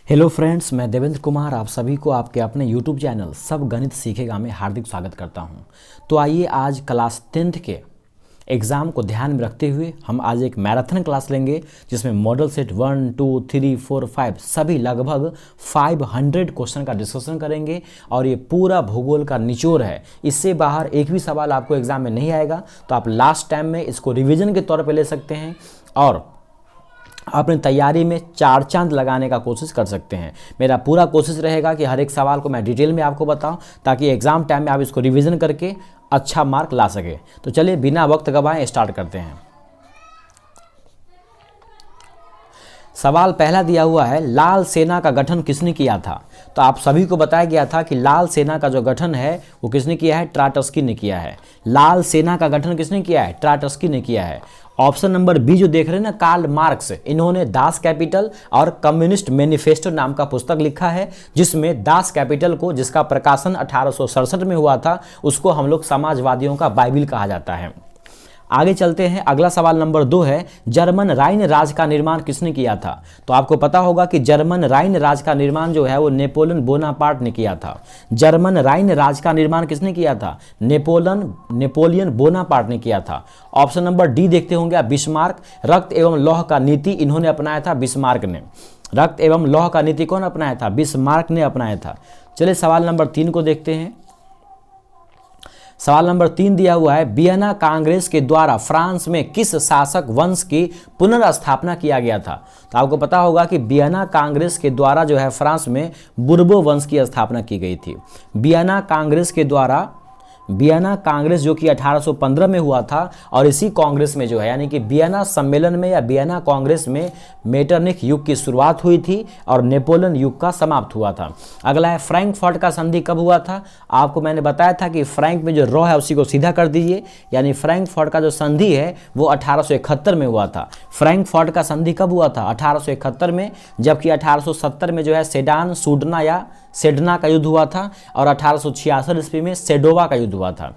Hello friends, मैं देवेंद्र कुमार आप सभी को आपके अपने यूट्यूब चैनल सब गणित सीखेगा में हार्दिक स्वागत करता हूं। तो आइए आज क्लास 10th के एग्ज़ाम को ध्यान में रखते हुए हम आज एक मैराथन क्लास लेंगे जिसमें मॉडल सेट 1, 2, 3, 4, 5 सभी लगभग 500 क्वेश्चन का डिस्कशन करेंगे और ये पूरा भूगोल का निचोड़ है। इससे बाहर एक भी सवाल आपको एग्ज़ाम में नहीं आएगा, तो आप लास्ट टाइम में इसको रिविज़न के तौर पर ले सकते हैं और अपनी तैयारी में 4 चांद लगाने का कोशिश कर सकते हैं। मेरा पूरा कोशिश रहेगा कि हर एक सवाल को मैं डिटेल में आपको बताऊं ताकि एग्ज़ाम टाइम में आप इसको रिवीजन करके अच्छा मार्क ला सके। तो चलिए बिना वक्त गवाए स्टार्ट करते हैं। सवाल पहला दिया हुआ है, लाल सेना का गठन किसने किया था? तो आप सभी को बताया गया था कि लाल सेना का जो गठन है वो किसने किया है? ट्राटस्की ने किया है। लाल सेना का गठन किसने किया है? ट्राटस्की ने किया है। ऑप्शन नंबर बी जो देख रहे हैं ना, कार्ल मार्क्स, इन्होंने दास कैपिटल और कम्युनिस्ट मैनिफेस्टो नाम का पुस्तक लिखा है जिसमें दास कैपिटल को, जिसका प्रकाशन 1867 में हुआ था, उसको हम लोग समाजवादियों का बाइबिल कहा जाता है। आगे चलते हैं। अगला सवाल नंबर 2 है, जर्मन राइन राज का निर्माण किसने किया था? तो आपको पता होगा कि जर्मन राइन राज का निर्माण जो है वो नेपोलियन बोनापार्ट ने किया था। जर्मन राइन राज का निर्माण किसने किया था? नेपोलियन बोनापार्ट ने किया था। ऑप्शन नंबर डी देखते होंगे आप, बिस्मार्क। रक्त एवं लौह का नीति इन्होंने अपनाया था, बिस्मार्क ने। रक्त एवं लौह का नीति कौन अपनाया था? बिस्मार्क ने अपनाया था। चलिए सवाल नंबर 3 को देखते हैं। सवाल नंबर 3 दिया हुआ है, वियना कांग्रेस के द्वारा फ्रांस में किस शासक वंश की पुनर्स्थापना किया गया था? तो आपको पता होगा कि वियना कांग्रेस के द्वारा जो है फ्रांस में बुर्बो वंश की स्थापना की गई थी। वियना कांग्रेस जो कि 1815 में हुआ था और इसी कांग्रेस में जो है यानी कि वियना सम्मेलन में या वियना कांग्रेस में मेटरनिख युग की शुरुआत हुई थी और नेपोलियन युग का समाप्त हुआ था। अगला है, फ्रैंकफर्ट का संधि कब हुआ था? आपको मैंने बताया था कि फ्रैंक में जो रॉ है उसी को सीधा कर दीजिए, यानी फ्रैंकफर्ट का जो संधि है वो 1871 में हुआ था। फ्रैंकफर्ट का संधि कब हुआ था? 1871 में, जबकि 1870 में जो है सेडना का युद्ध हुआ था और 1866 ईस्वी में सेडोवा का युद्ध हुआ था।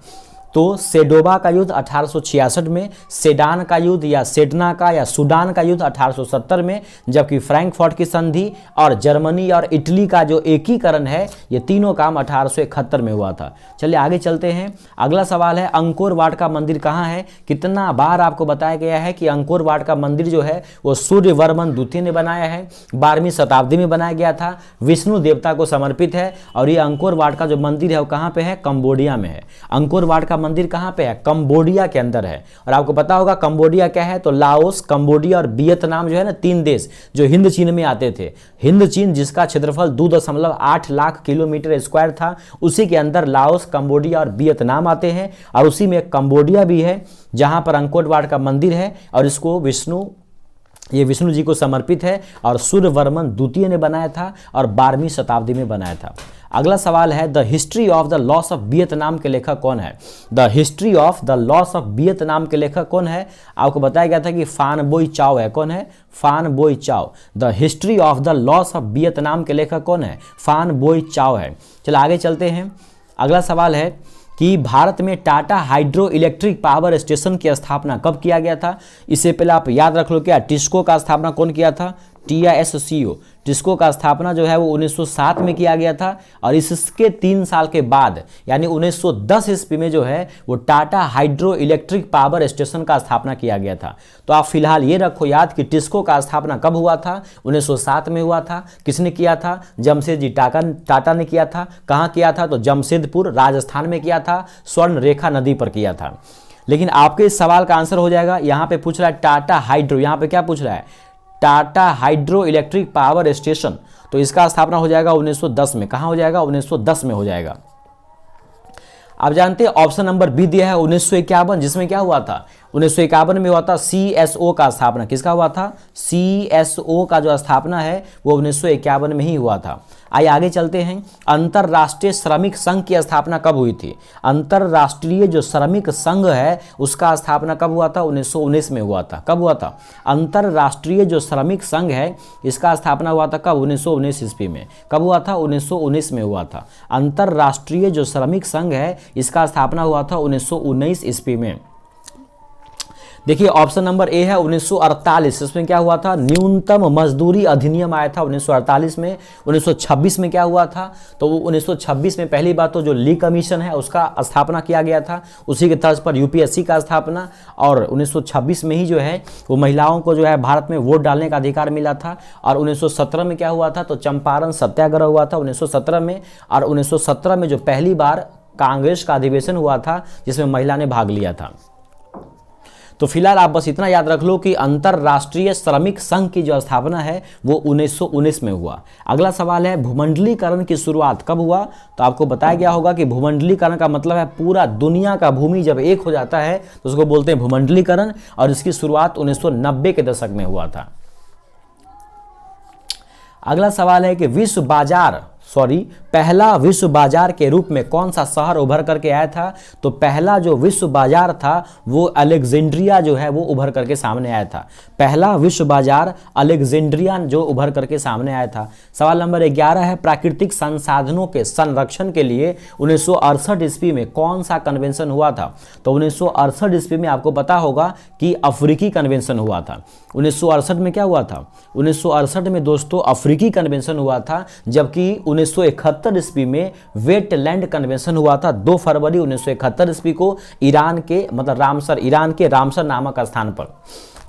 तो सेडोवा का युद्ध 1866 में, सेडान का युद्ध या सेडना का या सूडान का युद्ध 1870 में, जबकि फ्रैंकफर्ट की संधि और जर्मनी और इटली का जो एकीकरण है ये तीनों काम 1871 में हुआ था। चलिए आगे चलते हैं। अगला सवाल है, अंकोर वाट का मंदिर कहाँ है? कितना बार आपको बताया गया है कि अंकोर वाट का मंदिर जो है वो सूर्यवर्मन द्वितीय ने बनाया है, 12वीं शताब्दी में बनाया गया था, विष्णु देवता को समर्पित है और ये अंकोर वाट का जो मंदिर है वो कहाँ पे है? कंबोडिया में है। अंकोर वाट का मंदिर कहां पे है? कंबोडिया के अंदर है। और आपको पता होगा कंबोडिया क्या है? तो लाओस, कंबोडिया और वियतनाम जो है ना, 3 देश जो हिंद चीन में आते थे। हिंद चीन जिसका क्षेत्रफल 2.8 लाख किलोमीटर स्क्वायर था, उसी के अंदर लाओस, कंबोडिया और वियतनाम आते हैं और उसी में कंबोडिया भी है जहां पर अंकोर वाट का मंदिर है और इसको विष्णु जी को समर्पित है और सूर्यवर्मन द्वितीय ने बनाया था और 12वीं शताब्दी में बनाया था। अगला सवाल है, the history of the loss of Vietnam के लेखक कौन है? The history of the loss of Vietnam के लेखक कौन है? आपको बताया गया था कि फान बोई चाओ है। कौन है? फान बोई चाओ। The history of the loss of Vietnam के लेखक कौन है? फान बोई चाओ है। चलो आगे चलते हैं। अगला सवाल है कि भारत में Tata hydro electric power station की स्थापना कब किया गया था? इससे पहले आप याद रख लो, क्या टिस्को का स्थापना कौन किया था? TISCO। टिस्को का स्थापना जो है वो 1907 में किया गया था और इसके 3 साल के बाद यानी 1910 ईस्वी में जो है वो Tata hydro electric power station का स्थापना किया गया था। तो आप फिलहाल ये रखो याद कि टिस्को का स्थापना कब हुआ था? 1907 में हुआ था। किसने किया था? जमशेदजी टाटा ने किया था। कहाँ किया था? तो जमशेदपुर राजस्थान में किया था, स्वर्ण रेखा नदी पर किया था। लेकिन आपके इस सवाल का आंसर हो जाएगा, यहाँ पे पूछ रहा है टाटा हाइड्रो, यहाँ पे क्या पूछ रहा है? Tata hydro electric power station. तो इसका स्थापना हो जाएगा 1910 में। कहाँ हो जाएगा? 1910 में हो जाएगा। आप जानते हैं ऑप्शन नंबर बी दिया है 1951, जिसमें क्या हुआ था? 1951 में हुआ था CSO का स्थापना। किसका हुआ था? CSO का जो स्थापना है वो 1951 में ही हुआ था। आइए आगे चलते हैं। अंतर्राष्ट्रीय श्रमिक संघ की स्थापना कब हुई थी? अंतर्राष्ट्रीय जो श्रमिक संघ है उसका स्थापना कब हुआ था? 1919 में हुआ था। कब हुआ था? अंतर्राष्ट्रीय जो श्रमिक संघ है इसका स्थापना हुआ था कब? 1919 ईस्वी में। कब हुआ था? 1919 में हुआ था। अंतर्राष्ट्रीय जो श्रमिक संघ है इसका स्थापना हुआ था 1919 ईस्वी में। देखिए ऑप्शन नंबर ए है 1948। इसमें क्या हुआ था, न्यूनतम मजदूरी अधिनियम आया था 1948 में। 1926 में क्या हुआ था, तो 1926 में पहली बात तो जो ली कमीशन है उसका स्थापना किया गया था, उसी के तर्ज पर यूपीएससी का स्थापना, और 1926 में ही जो है वो महिलाओं को जो है भारत में वोट डालने का अधिकार मिला था। और 1917 में क्या हुआ था, तो चंपारण सत्याग्रह हुआ था 1917 में। और 1917 में जो पहली बार कांग्रेस का अधिवेशन हुआ था जिसमें महिला ने भाग लिया था। तो फिलहाल आप बस इतना याद रख लो कि अंतरराष्ट्रीय श्रमिक संघ की जो स्थापना है वो 1919 में हुआ। अगला सवाल है भूमंडलीकरण की शुरुआत कब हुआ, तो आपको बताया गया होगा कि भूमंडलीकरण का मतलब है पूरा दुनिया का भूमि जब एक हो जाता है तो उसको बोलते हैं भूमंडलीकरण, और इसकी शुरुआत 1990 के दशक में हुआ था। अगला सवाल है कि पहला विश्व बाजार के रूप में कौन सा शहर उभर करके आया था, तो पहला जो विश्व बाजार था वो अलेक्जेंड्रिया जो है वो उभर करके सामने आया था। पहला विश्व बाजार अलेक्जेंड्रिया जो उभर करके सामने आया था। सवाल नंबर 11 है प्राकृतिक संसाधनों के संरक्षण के लिए 1968 ईस्वी में कौन सा कन्वेंशन हुआ था, तो 1968 ईस्वी में आपको पता होगा कि अफ्रीकी कन्वेंशन हुआ था। 1968 में क्या हुआ था, 1968 में दोस्तों अफ्रीकी कन्वेंशन हुआ था, जबकि 1971 ईस्वी में वेटलैंड कन्वेंशन हुआ था। 2 फरवरी 1971 ईस्वी को ईरान के रामसर नामक स्थान पर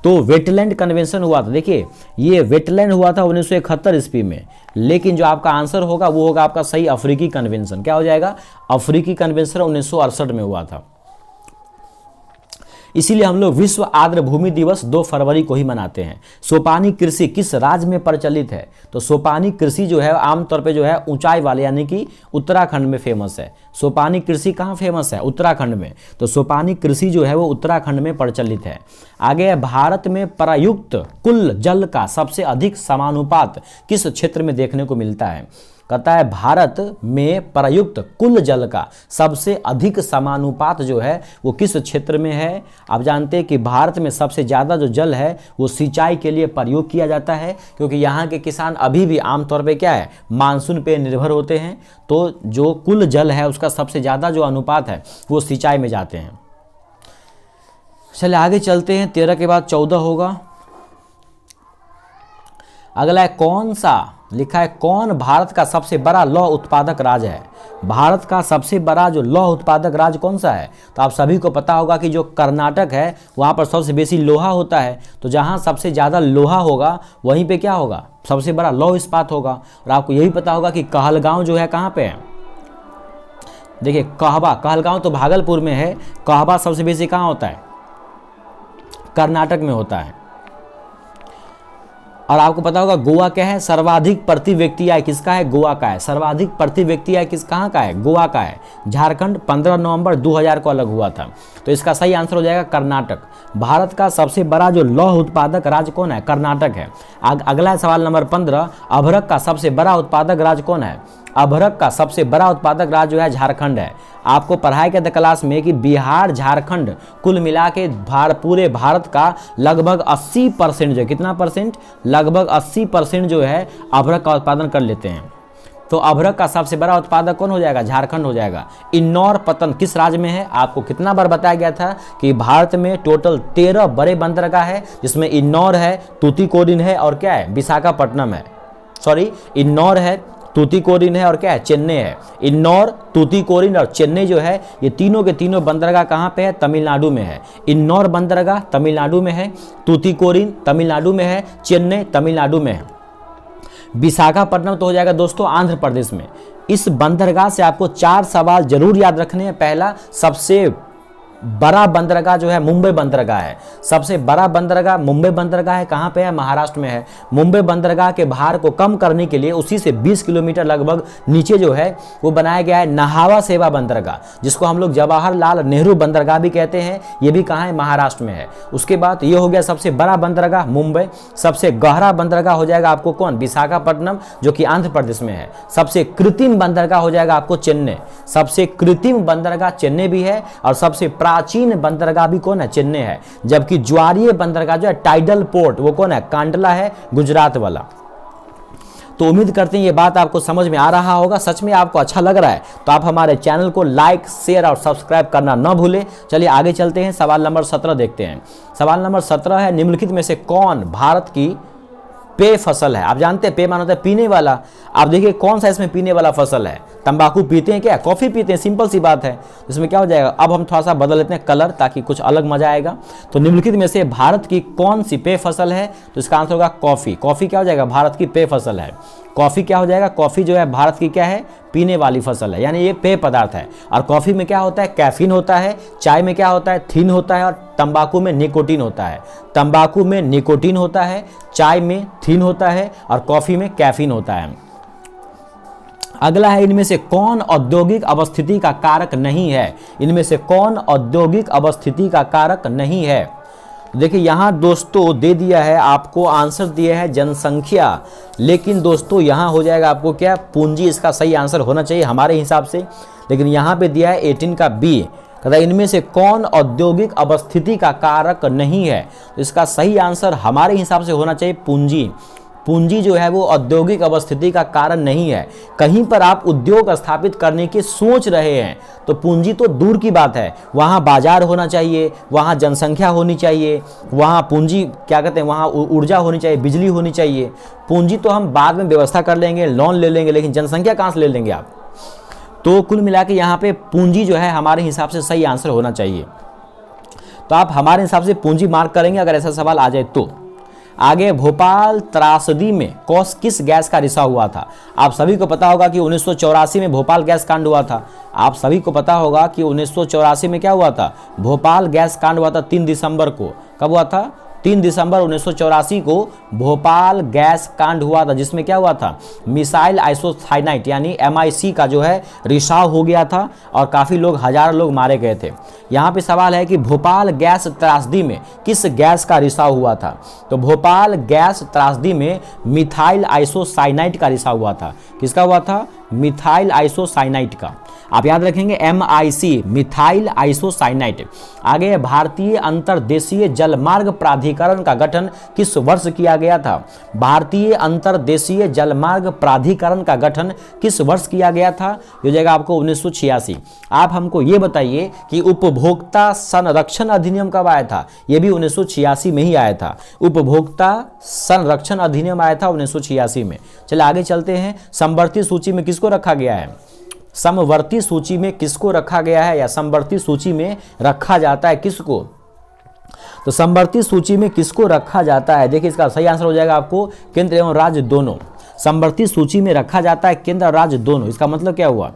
तो वेटलैंड कन्वेंशन हुआ था। देखिए ये वेटलैंड हुआ था 1971 ईस्वी में, लेकिन जो आपका आंसर होगा वो होगा आपका सही अफ्रीकी कन्वेंशन। क्या हो जाएगा, अफ्रीकी कन्वेंशन 1968 में हुआ था। इसीलिए हम लोग विश्व आर्द्र भूमि दिवस 2 फरवरी को ही मनाते हैं। सोपानी कृषि किस राज्य में प्रचलित है, तो सोपानी कृषि जो है आमतौर पे जो है ऊंचाई वाले यानी कि उत्तराखंड में फेमस है। सोपानी कृषि कहाँ फेमस है, उत्तराखंड में, तो सोपानी कृषि जो है वो उत्तराखंड में प्रचलित है। आगे है भारत में प्रयुक्त कुल जल का सबसे अधिक समानुपात किस क्षेत्र में देखने को मिलता है, कहता है भारत में प्रयुक्त कुल जल का सबसे अधिक समानुपात जो है वो किस क्षेत्र में है। आप जानते हैं कि भारत में सबसे ज़्यादा जो जल है वो सिंचाई के लिए प्रयोग किया जाता है, क्योंकि यहाँ के किसान अभी भी आमतौर पे क्या है मानसून पे निर्भर होते हैं, तो जो कुल जल है उसका सबसे ज़्यादा जो अनुपात है वो सिंचाई में जाते हैं। चलिए आगे चलते हैं, 13 के बाद 14 होगा। अगला है कौन सा, लिखा है कौन भारत का सबसे बड़ा लौह उत्पादक राज्य है। भारत का सबसे बड़ा जो लौह उत्पादक राज्य कौन सा है, तो आप सभी को पता होगा कि जो कर्नाटक है वहाँ पर सबसे बेसी लोहा होता है, तो जहाँ सबसे ज़्यादा लोहा होगा वहीं पे क्या होगा, सबसे बड़ा लौह इस्पात होगा। और आपको यही पता होगा कि कहलगांव जो है कहाँ पे है, देखिए कहलगांव तो भागलपुर में है, कहवा सबसे बेसी कहाँ होता है, कर्नाटक में होता है। और आपको पता होगा गोवा क्या है, सर्वाधिक प्रति व्यक्ति आय किसका है, गोवा का है। सर्वाधिक प्रति व्यक्ति आय कहाँ का है, गोवा का है। झारखंड 15 नवंबर 2000 को अलग हुआ था, तो इसका सही आंसर हो जाएगा कर्नाटक। भारत का सबसे बड़ा जो लौह उत्पादक राज्य कौन है, कर्नाटक है। अगला सवाल नंबर 15, अभ्रक का सबसे बड़ा उत्पादक राज्य कौन है। अभ्रक का सबसे बड़ा उत्पादक राज्य जो है झारखंड है। आपको पढ़ाया गया था क्लास में कि बिहार झारखंड कुल मिला के पूरे भारत का लगभग 80% जो है, कितना परसेंट, लगभग 80% जो है अभ्रक का उत्पादन कर लेते हैं। तो अभ्रक का सबसे बड़ा उत्पादक कौन हो जाएगा, झारखंड हो जाएगा। इन्नौर पत्तन किस राज्य में है, आपको कितना बार बताया गया था कि भारत में टोटल 13 बड़े बंदरगाह है, जिसमें इन्नौर है, तूतीकोरिन है और क्या है, विशाखापट्टनम है। सॉरी, इन्नौर है, तूतीकोरिन है और क्या है, चेन्नई है। इन्नौर, तूतीकोरिन और चेन्नई जो है ये तीनों के तीनों बंदरगाह कहाँ पे है, तमिलनाडु में है। इन्नौर बंदरगाह तमिलनाडु में है, तूतीकोरिन तमिलनाडु में है, चेन्नई तमिलनाडु में है। विशाखापट्टनम तो हो जाएगा दोस्तों आंध्र प्रदेश में। इस बंदरगाह से आपको 4 सवाल जरूर याद रखने हैं। पहला, सबसे बड़ा बंदरगाह जो है मुंबई बंदरगाह है। सबसे बड़ा बंदरगाह मुंबई बंदरगाह है, कहाँ पे है, महाराष्ट्र में है। मुंबई बंदरगाह के भार को कम करने के लिए उसी से 20 किलोमीटर लगभग नीचे जो है वो बनाया गया है नाहावा सेवा बंदरगाह, जिसको हम लोग जवाहरलाल नेहरू बंदरगाह भी कहते हैं। ये भी कहाँ है, महाराष्ट्र में है। उसके बाद ये हो गया सबसे बड़ा बंदरगाह मुंबई। सबसे गहरा बंदरगाह हो जाएगा आपको कौन, विशाखापट्टनम, जो कि आंध्र प्रदेश में है। सबसे कृत्रिम बंदरगाह हो जाएगा आपको चेन्नई। सबसे कृत्रिम बंदरगाह चेन्नई भी है, और सबसे प्राचीन बंदरगाह भी कौन है, चेन्नई है। जबकि ज्वारीय बंदरगाह जो है टाइडल पोर्ट वो कौन है, कांडला है, गुजरात वाला। तो उम्मीद करते हैं ये बात आपको समझ में आ रहा होगा। सच में आपको अच्छा लग रहा है तो आप हमारे चैनल को लाइक, शेयर और सब्सक्राइब करना न भूलें। चलिए आगे चलते हैं, सवाल नंबर 17 देखते हैं। सवाल नंबर 17 है, निम्नलिखित में से कौन भारत की पेय फसल है? आप जानते हैं पेय माना होता है पीने वाला। आप देखिए कौन सा इसमें पीने वाला फसल है। तंबाकू पीते हैं क्या? कॉफी पीते हैं, सिंपल सी बात है। इसमें क्या हो जाएगा, अब हम थोड़ा सा बदल लेते हैं कलर ताकि कुछ अलग मजा आएगा। तो निम्नलिखित में से भारत की कौन सी पेय फसल है? तो इसका आंसर होगा कॉफी। कॉफी क्या हो जाएगा, भारत की पेय फसल है। कॉफी क्या हो जाएगा, कॉफी जो है भारत की क्या है, पीने वाली फसल है, यानी ये पेय पदार्थ है। और कॉफी में क्या होता है, कैफीन होता है। चाय में क्या होता है, थीन होता है। और तंबाकू में निकोटीन होता है। तंबाकू में निकोटीन होता है, चाय में थीन होता है और कॉफी में कैफीन होता है। अगला है, इनमें से कौन औद्योगिक अवस्थिति का कारक नहीं है? इनमें से कौन औद्योगिक अवस्थिति का कारक नहीं है? देखिए यहाँ दोस्तों दे दिया है आपको, आंसर दिया है जनसंख्या, लेकिन दोस्तों यहाँ हो जाएगा आपको क्या, पूंजी इसका सही आंसर होना चाहिए हमारे हिसाब से। लेकिन यहाँ पे दिया है 18 का बी, कहता है इनमें से कौन औद्योगिक अवस्थिति का कारक नहीं है? तो इसका सही आंसर हमारे हिसाब से होना चाहिए पूंजी। पूंजी जो है वो औद्योगिक अवस्थिति का कारण नहीं है। कहीं पर आप उद्योग स्थापित करने की सोच रहे हैं तो पूंजी तो दूर की बात है, वहाँ बाजार होना चाहिए, वहाँ जनसंख्या होनी चाहिए, वहाँ पूंजी क्या कहते हैं, वहाँ ऊर्जा होनी चाहिए, बिजली होनी चाहिए। पूंजी तो हम बाद में व्यवस्था कर लेंगे, लोन ले लेंगे, लेकिन जनसंख्या कहाँ से ले लेंगे आप? तो कुल मिला के यहाँ पे पूंजी जो है हमारे हिसाब से सही आंसर होना चाहिए। तो आप हमारे हिसाब से पूंजी मार्क करेंगे अगर ऐसा सवाल आ जाए तो। आगे, भोपाल त्रासदी में किस गैस का रिसाव हुआ था? आप सभी को पता होगा कि 1984 में भोपाल गैस कांड हुआ था। आप सभी को पता होगा कि 1984 में क्या हुआ था, भोपाल गैस कांड हुआ था 3 दिसंबर को। कब हुआ था? 3 दिसंबर 1984 को भोपाल गैस कांड हुआ था, जिसमें क्या हुआ था, मिसाइल आइसोसाइनाइट यानी MIC का जो है रिसाव हो गया था और काफ़ी लोग, हजारों लोग मारे गए थे। यहाँ पे सवाल है कि भोपाल गैस त्रासदी में किस गैस का रिसाव हुआ था? तो भोपाल गैस त्रासदी में मिथाइल आइसोसाइनाइट का रिसाव हुआ था। किसका हुआ था? मिथाइल आइसोसाइनाइट का। आप याद रखेंगे MIC, मिथाइल आइसोसाइनाइट। आगे, भारतीय अंतर्देशीय जलमार्ग प्राधिकरण का गठन किस वर्ष किया गया था? भारतीय अंतर्देशीय जलमार्ग प्राधिकरण का गठन किस वर्ष किया गया था? हो जाएगा आपको 1986। आप हमको ये बताइए कि उपभोक्ता संरक्षण अधिनियम कब आया था? ये भी 1986 में ही आया था। उपभोक्ता संरक्षण अधिनियम आया था 1986 में। चलिए आगे चलते हैं। समवर्ती सूची में किसको रखा गया है? समवर्ती सूची में किसको रखा गया है, या समवर्ती सूची में रखा जाता है किसको? तो समवर्ती सूची में किसको रखा जाता है? देखिए इसका सही आंसर हो जाएगा आपको केंद्र एवं राज्य दोनों। समवर्ती सूची में रखा जाता है केंद्र और राज्य दोनों। इसका मतलब क्या हुआ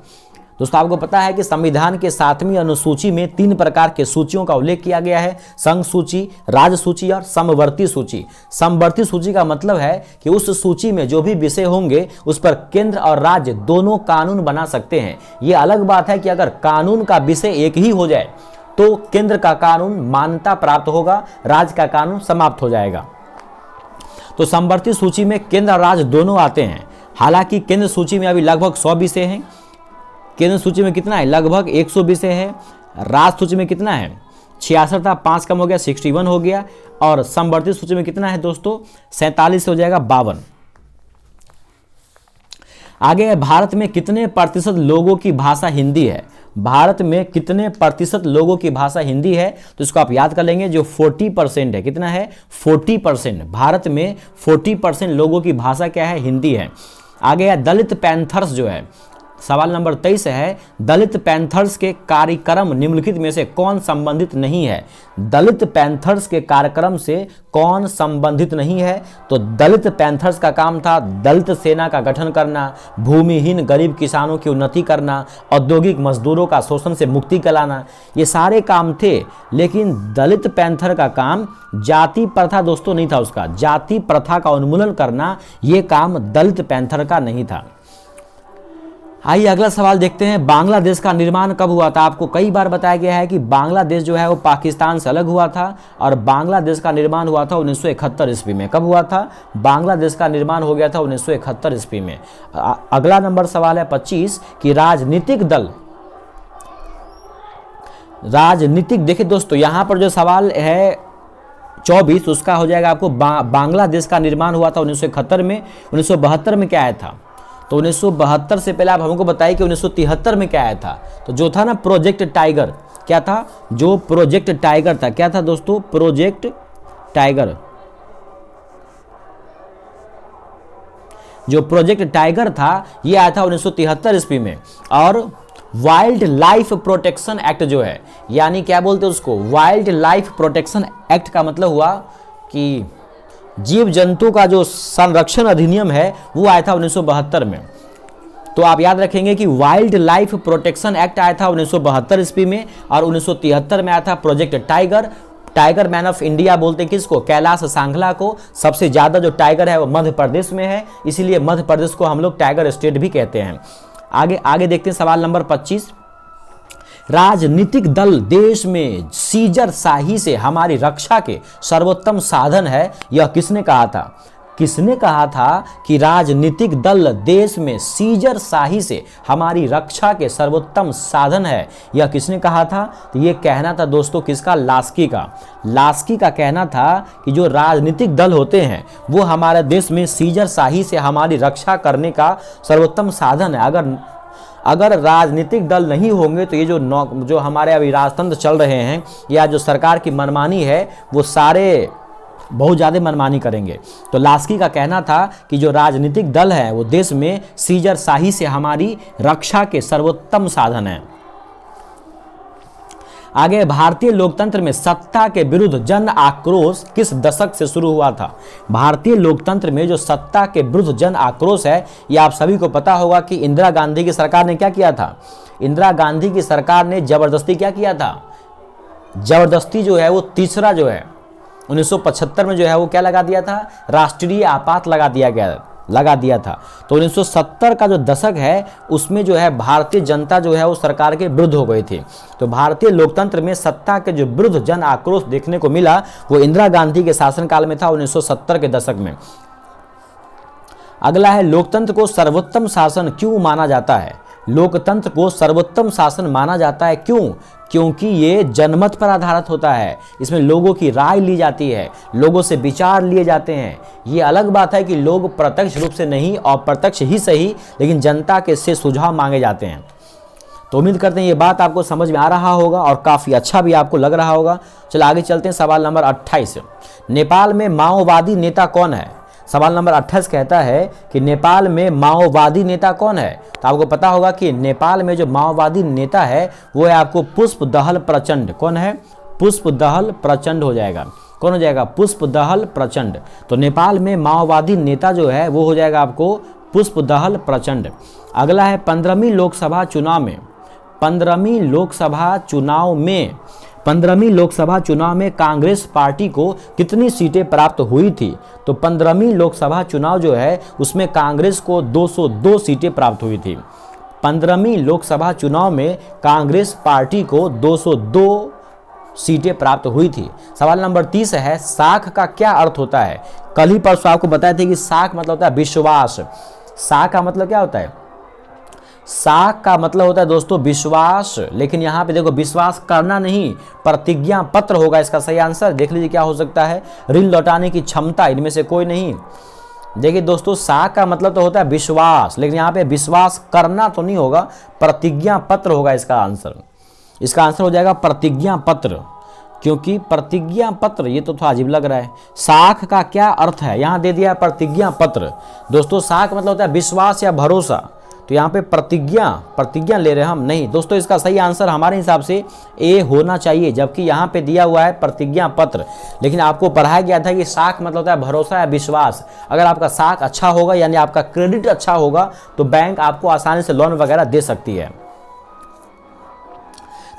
दोस्तों? आपको पता है कि संविधान के 7वीं अनुसूची में 3 प्रकार के सूचियों का उल्लेख किया गया है, संघ सूची, राज्य सूची और समवर्ती सूची। समवर्ती सूची का मतलब है कि उस सूची में जो भी विषय होंगे उस पर केंद्र और राज्य दोनों कानून बना सकते हैं। ये अलग बात है कि अगर कानून का विषय एक ही हो जाए तो केंद्र का कानून मान्यता प्राप्त होगा, राज्य का कानून समाप्त हो जाएगा। तो समवर्ती सूची में केंद्र और राज्य दोनों आते हैं। हालांकि केंद्र सूची में अभी लगभग 100 विषय हैं। केंद्र सूची में कितना है? लगभग 100 विषय है। राज्य सूची में कितना है? 66 था, 5 कम हो गया, 61 हो गया। और समवर्ती सूची में कितना है दोस्तों? 47 हो जाएगा 52। आगे, भारत में कितने प्रतिशत लोगों की भाषा हिंदी है? भारत में कितने प्रतिशत लोगों की भाषा हिंदी है? तो इसको आप याद कर लेंगे, जो 40% है। कितना है? 40%। भारत में 40% लोगों की भाषा क्या है? हिंदी है। आगे, दलित पैंथर्स जो है, सवाल नंबर 23 है, दलित पैंथर्स के कार्यक्रम निम्नलिखित में से कौन संबंधित नहीं है? दलित पैंथर्स के कार्यक्रम से कौन संबंधित नहीं है? तो दलित पैंथर्स का काम था दलित सेना का गठन करना, भूमिहीन गरीब किसानों की उन्नति करना, औद्योगिक मजदूरों का शोषण से मुक्ति कराना, ये सारे काम थे। लेकिन दलित पैंथर का काम जाति प्रथा दोस्तों नहीं था, उसका जाति प्रथा का उन्मूलन करना ये काम दलित पैंथर का नहीं था। आइए अगला सवाल देखते हैं। बांग्लादेश का निर्माण कब हुआ था? आपको कई बार बताया गया है कि बांग्लादेश जो है वो पाकिस्तान से अलग हुआ था और बांग्लादेश का निर्माण हुआ था 1971 ईस्वी में। कब हुआ था? बांग्लादेश का निर्माण हो गया था 1971 ईस्वी में। अगला नंबर सवाल है 25 कि राजनीतिक दल, देखिए दोस्तों यहाँ पर जो सवाल है 24 उसका हो जाएगा आपको बांग्लादेश का निर्माण हुआ था 1971 में। 1972 में क्या आया था? तो 1972 से पहले आप हमको बताइए कि 1973 में क्या आया था? तो जो था ना प्रोजेक्ट टाइगर, क्या था? जो प्रोजेक्ट टाइगर था, क्या था दोस्तों? Project tiger. जो प्रोजेक्ट टाइगर था ये आया था 1973 ईस्वी में। और वाइल्ड लाइफ प्रोटेक्शन एक्ट जो है, यानी क्या बोलते हैं उसको? वाइल्ड लाइफ प्रोटेक्शन एक्ट का मतलब हुआ कि जीव जंतु का जो संरक्षण अधिनियम है वो आया था 1972 में। तो आप याद रखेंगे कि वाइल्ड लाइफ प्रोटेक्शन एक्ट आया था 1972 ईस्वी में, और 1973 में आया था project tiger. Tiger man of India बोलते हैं किसको? कैलाश सांघला को। सबसे ज़्यादा जो टाइगर है वो मध्य प्रदेश में है, इसीलिए मध्य प्रदेश को हम लोग टाइगर स्टेट भी कहते हैं। आगे देखते हैं सवाल नंबर 25। राजनीतिक दल देश में सीजरशाही से हमारी रक्षा के सर्वोत्तम साधन है, यह किसने कहा था? किसने कहा था कि राजनीतिक दल देश में सीजरशाही से हमारी रक्षा के सर्वोत्तम साधन है? यह किसने कहा था? तो ये कहना था दोस्तों किसका? लास्की का। लास्की का कहना था कि जो राजनीतिक दल होते हैं वो हमारे देश में सीजरशाही से हमारी रक्षा करने का सर्वोत्तम साधन है। अगर राजनीतिक दल नहीं होंगे तो ये जो हमारे अभी राजतंत्र चल रहे हैं या जो सरकार की मनमानी है वो सारे बहुत ज़्यादा मनमानी करेंगे। तो लास्की का कहना था कि जो राजनीतिक दल है वो देश में सीजरशाही से हमारी रक्षा के सर्वोत्तम साधन है। आगे, भारतीय लोकतंत्र में सत्ता के विरुद्ध जन आक्रोश किस दशक से शुरू हुआ था? भारतीय लोकतंत्र में जो सत्ता के विरुद्ध जन आक्रोश है ये आप सभी को पता होगा कि इंदिरा गांधी की सरकार ने क्या किया था? इंदिरा गांधी की सरकार ने जबरदस्ती क्या किया था? जबरदस्ती जो है वो तीसरा जो है 1975 में जो है वो क्या लगा दिया था? राष्ट्रीय आपात लगा दिया था। तो 1970 का जो दशक है उसमें जो है भारतीय जनता जो है वो सरकार के विरुद्ध हो गई थी। तो भारतीय लोकतंत्र में सत्ता के जो विरुद्ध जन आक्रोश देखने को मिला वो इंदिरा गांधी के शासनकाल में था 1970 के दशक में। अगला है, लोकतंत्र को सर्वोत्तम शासन क्यों माना जाता है? लोकतंत्र को सर्वोत्तम शासन माना जाता है क्यों? क्योंकि ये जनमत पर आधारित होता है। इसमें लोगों की राय ली जाती है, लोगों से विचार लिए जाते हैं। ये अलग बात है कि लोग प्रत्यक्ष रूप से नहीं, अप्रत्यक्ष ही सही, लेकिन जनता के से सुझाव मांगे जाते हैं। तो उम्मीद करते हैं ये बात आपको समझ में आ रहा होगा और काफ़ी अच्छा भी आपको लग रहा होगा। चलो आगे चलते हैं। सवाल नंबर 28, नेपाल में माओवादी नेता कौन है? सवाल नंबर 28 कहता है कि नेपाल में माओवादी नेता कौन है? तो आपको पता होगा कि नेपाल में जो माओवादी नेता है वो है आपको पुष्पदहल प्रचंड। कौन है? पुष्पदहल प्रचंड हो जाएगा। कौन हो जाएगा? पुष्पदहल प्रचंड। तो नेपाल में माओवादी नेता जो है वो हो जाएगा आपको पुष्पदहल प्रचंड। अगला है 15वीं लोकसभा चुनाव में 15वीं लोकसभा चुनाव में कांग्रेस पार्टी को कितनी सीटें प्राप्त हुई थी? तो 15वीं लोकसभा चुनाव जो है उसमें कांग्रेस को 202 सीटें प्राप्त हुई थी। 15वीं लोकसभा चुनाव में कांग्रेस पार्टी को 202 सीटें प्राप्त हुई थी। सवाल नंबर 30 है, साख का क्या अर्थ होता है? कल ही परसों आपको बताए थे कि साख मतलब होता है विश्वास। साख का मतलब क्या होता है? साख का मतलब होता है दोस्तों विश्वास, लेकिन यहाँ पे देखो विश्वास करना नहीं, प्रतिज्ञा पत्र होगा इसका सही आंसर। देख लीजिए क्या हो सकता है? ऋण लौटाने की क्षमता, इनमें से कोई नहीं। देखिए दोस्तों साख का मतलब तो होता है विश्वास, लेकिन यहाँ पे विश्वास करना तो नहीं होगा, प्रतिज्ञा पत्र होगा इसका आंसर। इसका आंसर हो जाएगा प्रतिज्ञा पत्र, क्योंकि प्रतिज्ञा पत्र ये तो थोड़ा अजीब लग रहा है। साख का क्या अर्थ है? यहाँ दे दिया प्रतिज्ञा पत्र। दोस्तों साख मतलब होता है विश्वास या भरोसा, तो यहाँ पे प्रतिज्ञा ले रहे हैं हम नहीं। दोस्तों इसका सही आंसर हमारे हिसाब से ए होना चाहिए, जबकि यहाँ पे दिया हुआ है प्रतिज्ञा पत्र। लेकिन आपको पढ़ाया गया था कि साख मतलब होता है भरोसा या विश्वास। अगर आपका साख अच्छा होगा यानी आपका क्रेडिट अच्छा होगा तो बैंक आपको आसानी से लोन वगैरह दे सकती है,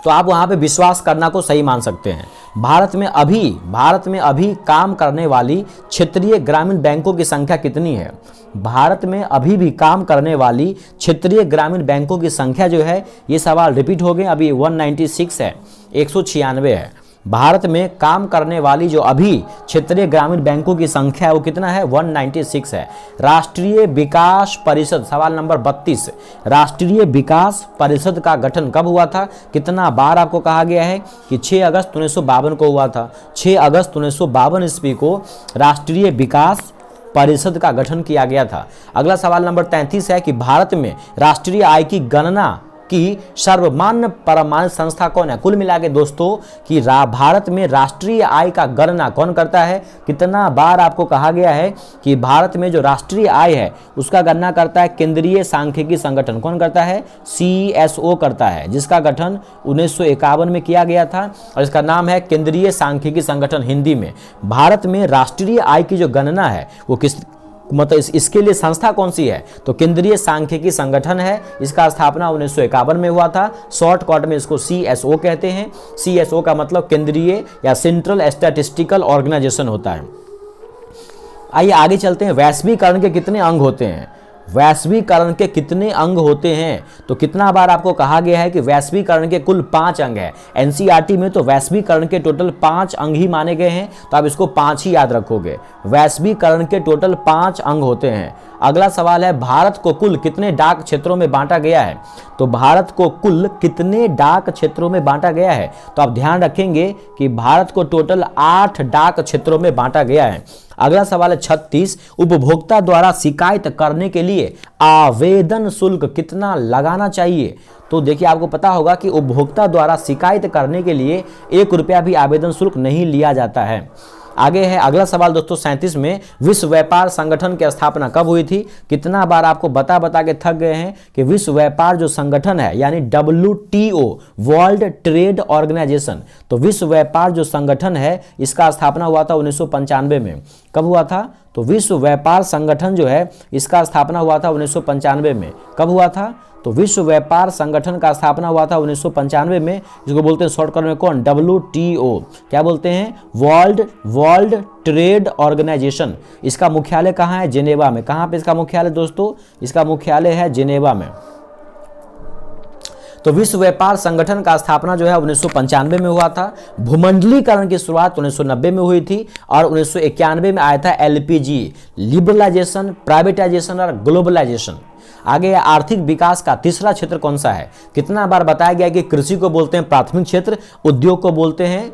तो आप वहाँ पे विश्वास करना को सही मान सकते हैं। भारत में अभी काम करने वाली क्षेत्रीय ग्रामीण बैंकों की संख्या कितनी है? भारत में अभी भी काम करने वाली क्षेत्रीय ग्रामीण बैंकों की संख्या जो है, ये सवाल रिपीट हो गए, अभी 196 है, 196 है। भारत में काम करने वाली जो अभी क्षेत्रीय ग्रामीण बैंकों की संख्या है वो कितना है, 196 है। राष्ट्रीय विकास परिषद, सवाल नंबर 32, राष्ट्रीय विकास परिषद का गठन कब हुआ था, कितना बार आपको कहा गया है कि 6 अगस्त 1952 को हुआ था। 6 अगस्त 1952 ईस्वी को राष्ट्रीय विकास परिषद का गठन किया गया था। अगला सवाल नंबर 33 है कि भारत में राष्ट्रीय आय की गणना की सर्वमान्य प्रमाणित संस्था कौन है। कुल मिला के दोस्तों कि भारत में राष्ट्रीय आय का गणना कौन करता है, कितना बार आपको कहा गया है कि भारत में जो राष्ट्रीय आय है उसका गणना करता है केंद्रीय सांख्यिकी संगठन। कौन करता है, CSO करता है, जिसका गठन 1951 में किया गया था और इसका नाम है केंद्रीय सांख्यिकी संगठन हिंदी में। भारत में राष्ट्रीय आय की जो गणना है वो किस मतलब इसके लिए संस्था कौन सी है, तो केंद्रीय सांख्यिकी संगठन है। इसका स्थापना 1951 में हुआ था। शॉर्टकट में इसको CSO कहते हैं। CSO का मतलब केंद्रीय या सेंट्रल स्टैटिस्टिकल ऑर्गेनाइजेशन होता है। आइए आगे चलते हैं। वैश्वीकरण के कितने अंग होते हैं, वैश्वीकरण के कितने अंग होते हैं, तो कितना बार आपको कहा गया है कि वैश्वीकरण के कुल 5 अंग है। NCERT में तो वैश्वीकरण के टोटल 5 अंग ही माने गए हैं, तो आप इसको 5 ही याद रखोगे। वैश्वीकरण के टोटल 5 अंग होते हैं। अगला सवाल है, भारत को कुल कितने डाक क्षेत्रों में बांटा गया है, तो भारत को कुल कितने डाक क्षेत्रों में बांटा गया है, तो आप ध्यान रखेंगे कि भारत को टोटल 8 डाक क्षेत्रों में बांटा गया है। अगला सवाल है 36, उपभोक्ता द्वारा शिकायत करने के लिए आवेदन शुल्क कितना लगाना चाहिए। तो देखिए आपको पता होगा कि उपभोक्ता द्वारा शिकायत करने के लिए 1 रुपया भी आवेदन शुल्क नहीं लिया जाता है। आगे है अगला सवाल दोस्तों 37 में, विश्व व्यापार संगठन की स्थापना कब हुई थी। कितना बार आपको बता के थक गए हैं कि विश्व व्यापार जो संगठन है यानी WTO वर्ल्ड ट्रेड ऑर्गेनाइजेशन, तो विश्व व्यापार जो संगठन है इसका स्थापना हुआ था 1995 में। कब हुआ था, तो विश्व व्यापार संगठन जो है इसका स्थापना हुआ था 1995 में। कब हुआ था, तो विश्व व्यापार संगठन का स्थापना हुआ था 1995 में, जिसको बोलते हैं शॉर्टकट में कौन, WTO। क्या बोलते हैं, वर्ल्ड ट्रेड ऑर्गेनाइजेशन। इसका मुख्यालय कहाँ है, जेनेवा में। कहाँ पे इसका मुख्यालय दोस्तों, इसका मुख्यालय है जेनेवा में। तो विश्व व्यापार संगठन का स्थापना जो है 1995 में हुआ था। भूमंडलीकरण की शुरुआत 1990 में हुई थी और 1991 में आया था LPG, लिबरलाइजेशन, प्राइवेटाइजेशन और ग्लोबलाइजेशन। आगे आर्थिक विकास का तीसरा क्षेत्र कौन सा है। कितना बार बताया गया कि कृषि को बोलते हैं प्राथमिक क्षेत्र, उद्योग को बोलते हैं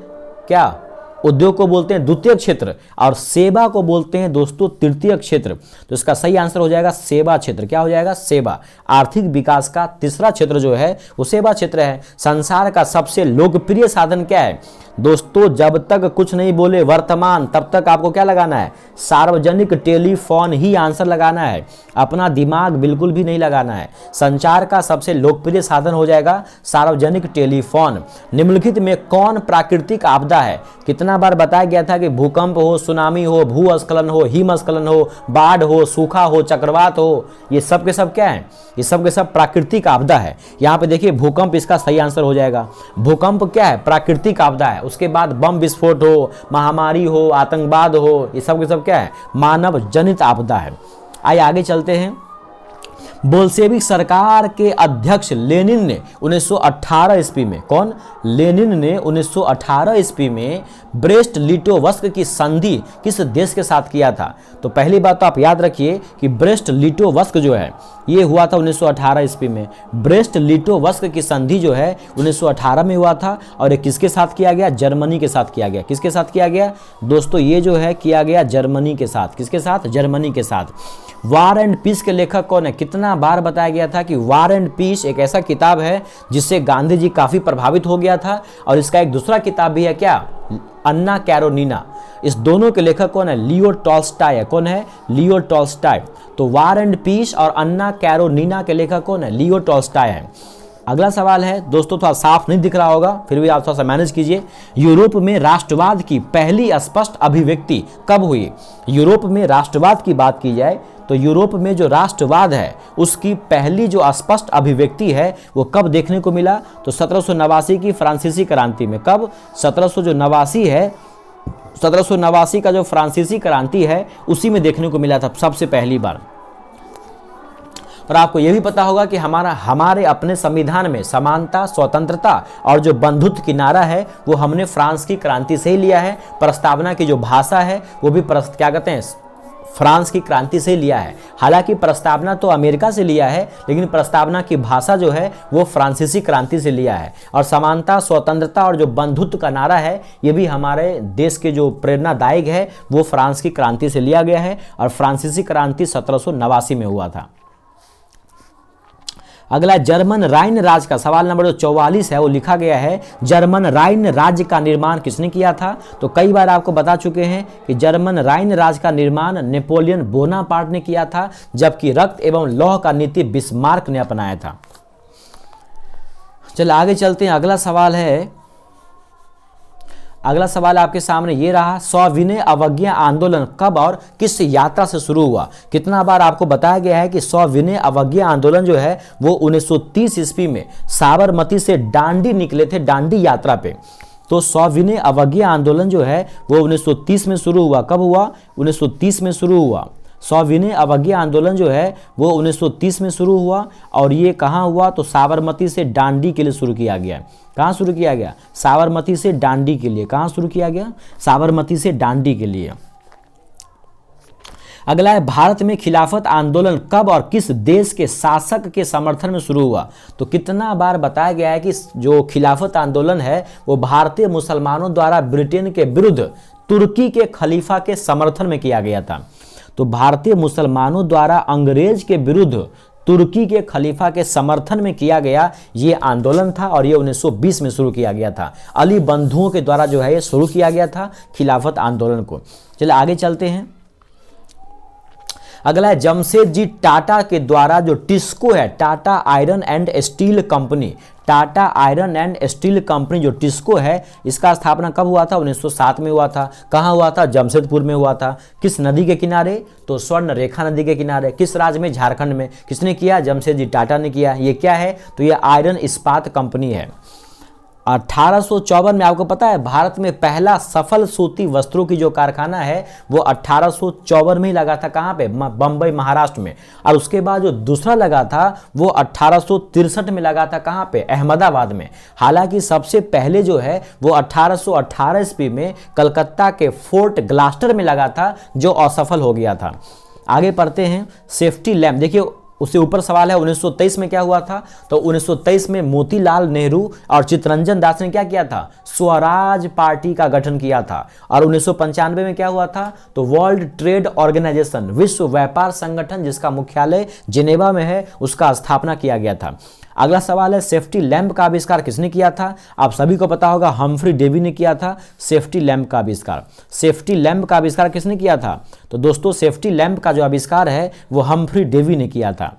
क्या, उद्योग को बोलते हैं द्वितीय क्षेत्र और सेवा को बोलते हैं दोस्तों तृतीय क्षेत्र। तो इसका सही आंसर हो जाएगा सेवा क्षेत्र। क्या हो जाएगा, सेवा। आर्थिक विकास का तीसरा क्षेत्र जो है वो सेवा क्षेत्र है। संसार का सबसे लोकप्रिय साधन क्या है दोस्तों, जब तक कुछ नहीं बोले वर्तमान तब तक आपको क्या लगाना है, सार्वजनिक टेलीफोन ही आंसर लगाना है, अपना दिमाग बिल्कुल भी नहीं लगाना है। संचार का सबसे लोकप्रिय साधन हो जाएगा सार्वजनिक टेलीफोन। निम्नलिखित में कौन प्राकृतिक आपदा है। कितना बार बताया गया था कि भूकंप हो, सुनामी हो, भूस्खलन हो, हिमस्खलन हो, बाढ़ हो, सूखा हो, चक्रवात हो, ये सब के सब क्या है, ये सब के सब प्राकृतिक आपदा है। यहाँ पे देखिए भूकंप इसका सही आंसर हो जाएगा। भूकंप क्या है, प्राकृतिक आपदा है। उसके बाद बम विस्फोट हो, महामारी हो, आतंकवाद हो, ये सब के सब क्या है, मानव जनित आपदा है। आइए आगे चलते हैं। बोल्शेविक सरकार के अध्यक्ष लेनिन ने 1918 ईस्वी में, कौन, लेनिन ने 1918 ईस्वी में ब्रेस्ट लिटोवस्क की संधि किस देश के साथ किया था। तो पहली बात तो आप याद रखिए कि ब्रेस्ट लिटोवस्क जो है ये हुआ था 1918 ईस्वी में। ब्रेस्ट लिटोवस्क की संधि जो है 1918 में हुआ था और ये किसके साथ किया गया, जर्मनी के साथ किया गया। किसके साथ किया गया दोस्तों, ये जो है किया गया जर्मनी के साथ। किसके साथ, जर्मनी के साथ। वार एंड पीस के लेखक कौन है। कितना बार बताया गया था कि वार एंड पीस एक ऐसा किताब है जिससे गांधी जी काफी प्रभावित हो गया था और इसका एक दूसरा किताब भी है क्या, अन्ना कैरोनीना। इस दोनों के लेखक कौन है, लियो टॉल्स्टॉय है। कौन है, लियो टॉल्स्टॉय। तो वार एंड पीस और अन्ना कैरोनीना के लेखक कौन है, लियो टॉल्स्टॉय है। अगला सवाल है दोस्तों, थोड़ा साफ नहीं दिख रहा होगा फिर भी आप थोड़ा सा मैनेज कीजिए। यूरोप में राष्ट्रवाद की पहली स्पष्ट अभिव्यक्ति कब हुई। यूरोप में राष्ट्रवाद की बात की जाए तो यूरोप में जो राष्ट्रवाद है उसकी पहली जो स्पष्ट अभिव्यक्ति है वो कब देखने को मिला, तो 1789 की फ्रांसीसी क्रांति में। कब, 1789 है, 1789 का जो फ्रांसीसी क्रांति है उसी में देखने को मिला था सबसे पहली बार। और आपको यह भी पता होगा कि हमारे अपने संविधान में समानता, स्वतंत्रता और जो बंधुत्व की नारा है वो हमने फ्रांस की क्रांति से ही लिया है। प्रस्तावना की जो भाषा है वो भी क्या कहते हैं, फ्रांस की क्रांति से लिया है। हालांकि प्रस्तावना तो अमेरिका से लिया है, लेकिन प्रस्तावना की भाषा जो है वो फ्रांसीसी क्रांति से लिया है। और समानता, स्वतंत्रता और जो बंधुत्व का नारा है ये भी हमारे देश के जो प्रेरणादायक है वो फ्रांस की क्रांति से लिया गया है। और फ्रांसीसी क्रांति 1789 में हुआ था। अगला जर्मन राइन राज्य का सवाल नंबर जो 44 है वो लिखा गया है, जर्मन राइन राज्य का निर्माण किसने किया था? तो कई बार आपको बता चुके हैं कि जर्मन राइन राज्य का निर्माण नेपोलियन बोनापार्ट ने किया था, जबकि रक्त एवं लौह का नीति बिस्मार्क ने अपनाया था। चल आगे चलते हैं। अगला सवाल आपके सामने ये रहा, सविनय अवज्ञा आंदोलन कब और किस यात्रा से शुरू हुआ? कितना बार आपको बताया गया है कि सविनय अवज्ञा आंदोलन जो है वो 1930 ईस्वी में साबरमती से दांडी निकले थे, दांडी यात्रा पे। तो सविनय अवज्ञा आंदोलन जो है वो 1930 में शुरू हुआ। कब हुआ? 1930 में शुरू हुआ। सविनय अवज्ञा आंदोलन जो है वो 1930 में शुरू हुआ। और ये कहाँ हुआ? तो साबरमती से दांडी के लिए शुरू किया गया। कहाँ शुरू किया गया? साबरमती से दांडी के लिए। कहाँ शुरू किया गया? साबरमती से दांडी के लिए। अगला है, भारत में खिलाफत आंदोलन कब और किस देश के शासक के समर्थन में शुरू हुआ? तो कितना बार बताया गया है कि जो खिलाफत आंदोलन है वो भारतीय मुसलमानों द्वारा ब्रिटेन के विरुद्ध तुर्की के खलीफा के समर्थन में किया गया था। तो भारतीय मुसलमानों द्वारा अंग्रेज के विरुद्ध तुर्की के खलीफा के समर्थन में किया गया ये आंदोलन था। और ये 1920 में शुरू किया गया था। अली बंधुओं के द्वारा जो है ये शुरू किया गया था खिलाफत आंदोलन को। चलिए आगे चलते हैं। अगला है, जमशेदजी टाटा के द्वारा जो टिस्को है, Tata iron and steel company, Tata iron and steel company जो टिस्को है, इसका स्थापना कब हुआ था? 1907 में हुआ था। कहाँ हुआ था? जमशेदपुर में हुआ था। किस नदी के किनारे? तो स्वर्ण रेखा नदी के किनारे। किस राज्य में? झारखंड में। किसने किया? जमशेदजी टाटा ने किया। ये क्या है? तो ये आयरन इस्पात कंपनी है। 1854 में आपको पता है भारत में पहला सफल सूती वस्त्रों की जो कारखाना है वो 1854 में ही लगा था। कहाँ पे? बम्बई, महाराष्ट्र में। और उसके बाद जो दूसरा लगा था वो 1863 में लगा था। कहाँ पे? अहमदाबाद में। हालांकि सबसे पहले जो है वो 1818 ईस्वी में कलकत्ता के फोर्ट ग्लास्टर में लगा था, जो असफल हो गया था। आगे पढ़ते हैं। सेफ्टी लैम्प, देखिए उससे ऊपर सवाल है 1923 में क्या हुआ था? तो 1923 में मोतीलाल नेहरू और चित्तरंजन दास ने क्या किया था? स्वराज पार्टी का गठन किया था। और 1995 में क्या हुआ था? तो वर्ल्ड ट्रेड ऑर्गेनाइजेशन, विश्व व्यापार संगठन, जिसका मुख्यालय जिनेवा में है, उसका स्थापना किया गया था। अगला सवाल है, सेफ्टी लैंप का आविष्कार किसने किया था? आप सभी को पता होगा हम्फ्री डेवी ने किया था सेफ्टी लैंप का आविष्कार। सेफ्टी लैंप का आविष्कार किसने किया था? तो दोस्तों सेफ्टी लैंप का जो आविष्कार है वो हम्फ्री डेवी ने किया था।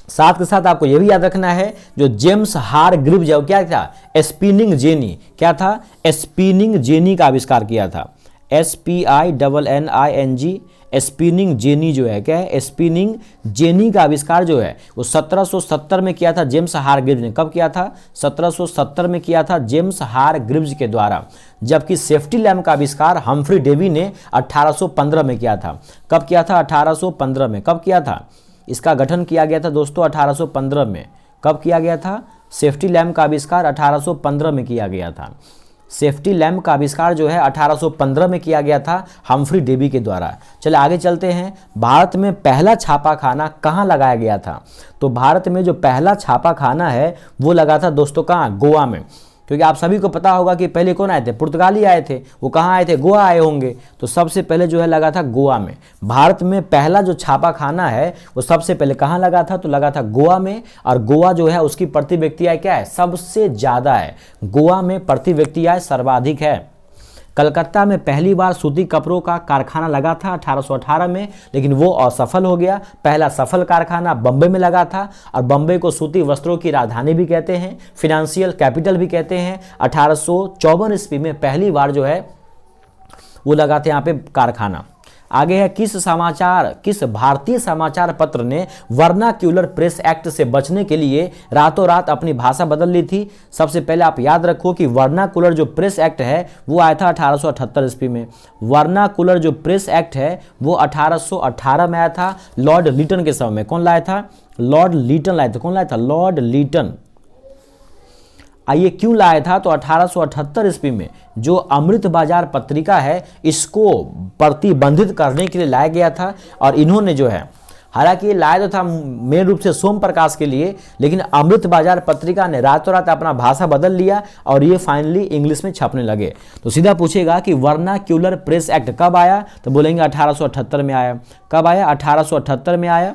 साथ के साथ आपको यह भी याद रखना है जो जेम्स हारग्रीव्स जो क्या था? Spinning jenny. क्या था? स्पिनिंग जेनी का आविष्कार किया था। SPINNING, स्पिनिंग जेनी जो है क्या है? स्पिनिंग जेनी का आविष्कार जो है वो 1770 में किया था जेम्स हारग्रीव्स ने। कब किया था? 1770 में किया था जेम्स हारग्रीव्स के द्वारा। जबकि सेफ्टी लैम्प का आविष्कार हम्फ्री डेवी ने 1815 में किया था। कब किया था? 1815 में। कब किया था? इसका गठन किया गया था दोस्तों 1815 में। कब किया गया था? सेफ्टी लैम्प का आविष्कार 1815 में किया गया था। सेफ्टी लैम्प का आविष्कार जो है 1815 में किया गया था हम्फ्री डेवी के द्वारा। चलिए आगे चलते हैं। भारत में पहला छापाखाना कहाँ लगाया गया था? तो भारत में जो पहला छापाखाना है वो लगा था दोस्तों कहाँ? गोवा में। क्योंकि आप सभी को पता होगा कि पहले कौन आए थे? पुर्तगाली आए थे। वो कहाँ आए थे? गोवा आए होंगे। तो सबसे पहले जो है लगा था गोवा में। भारत में पहला जो छापाखाना है वो सबसे पहले कहाँ लगा था? तो लगा था गोवा में। और गोवा जो है उसकी प्रति व्यक्ति आय क्या है? सबसे ज़्यादा है। गोवा में प्रति व्यक्ति आय सर्वाधिक है। कलकत्ता में पहली बार सूती कपड़ों का कारखाना लगा था 1818 में, लेकिन वो असफल हो गया। पहला सफल कारखाना बम्बई में लगा था। और बम्बई को सूती वस्त्रों की राजधानी भी कहते हैं, फिनेंशियल कैपिटल भी कहते हैं। 1854 ईस्वी में पहली बार जो है वो लगा था यहाँ पे कारखाना। आगे है किस भारतीय समाचार पत्र ने वर्नाक्यूलर प्रेस एक्ट से बचने के लिए रातों रात अपनी भाषा बदल ली थी। सबसे पहले आप याद रखो कि वर्नाक्यूलर जो प्रेस एक्ट है वो आया था 1878 ईस्वी में। वर्नाक्यूलर जो प्रेस एक्ट है वो 1818 में आया था, लॉर्ड लीटन के समय में। कौन लाया था? लॉर्ड लीटन लाया था। कौन लाया था? Lord Lytton. आइए क्यों लाया था? तो 1878 ईस्वी में जो अमृत बाजार पत्रिका है इसको प्रतिबंधित करने के लिए लाया गया था। और इन्होंने जो है, हालांकि ये लाया तो था मेन रूप से सोम प्रकाश के लिए, लेकिन अमृत बाजार पत्रिका ने रातों रात अपना भाषा बदल लिया और ये फाइनली इंग्लिश में छपने लगे। तो सीधा पूछेगा कि वर्नाक्यूलर प्रेस एक्ट कब आया, तो बोलेंगे 1878 में आया। कब आया? 1878 में आया।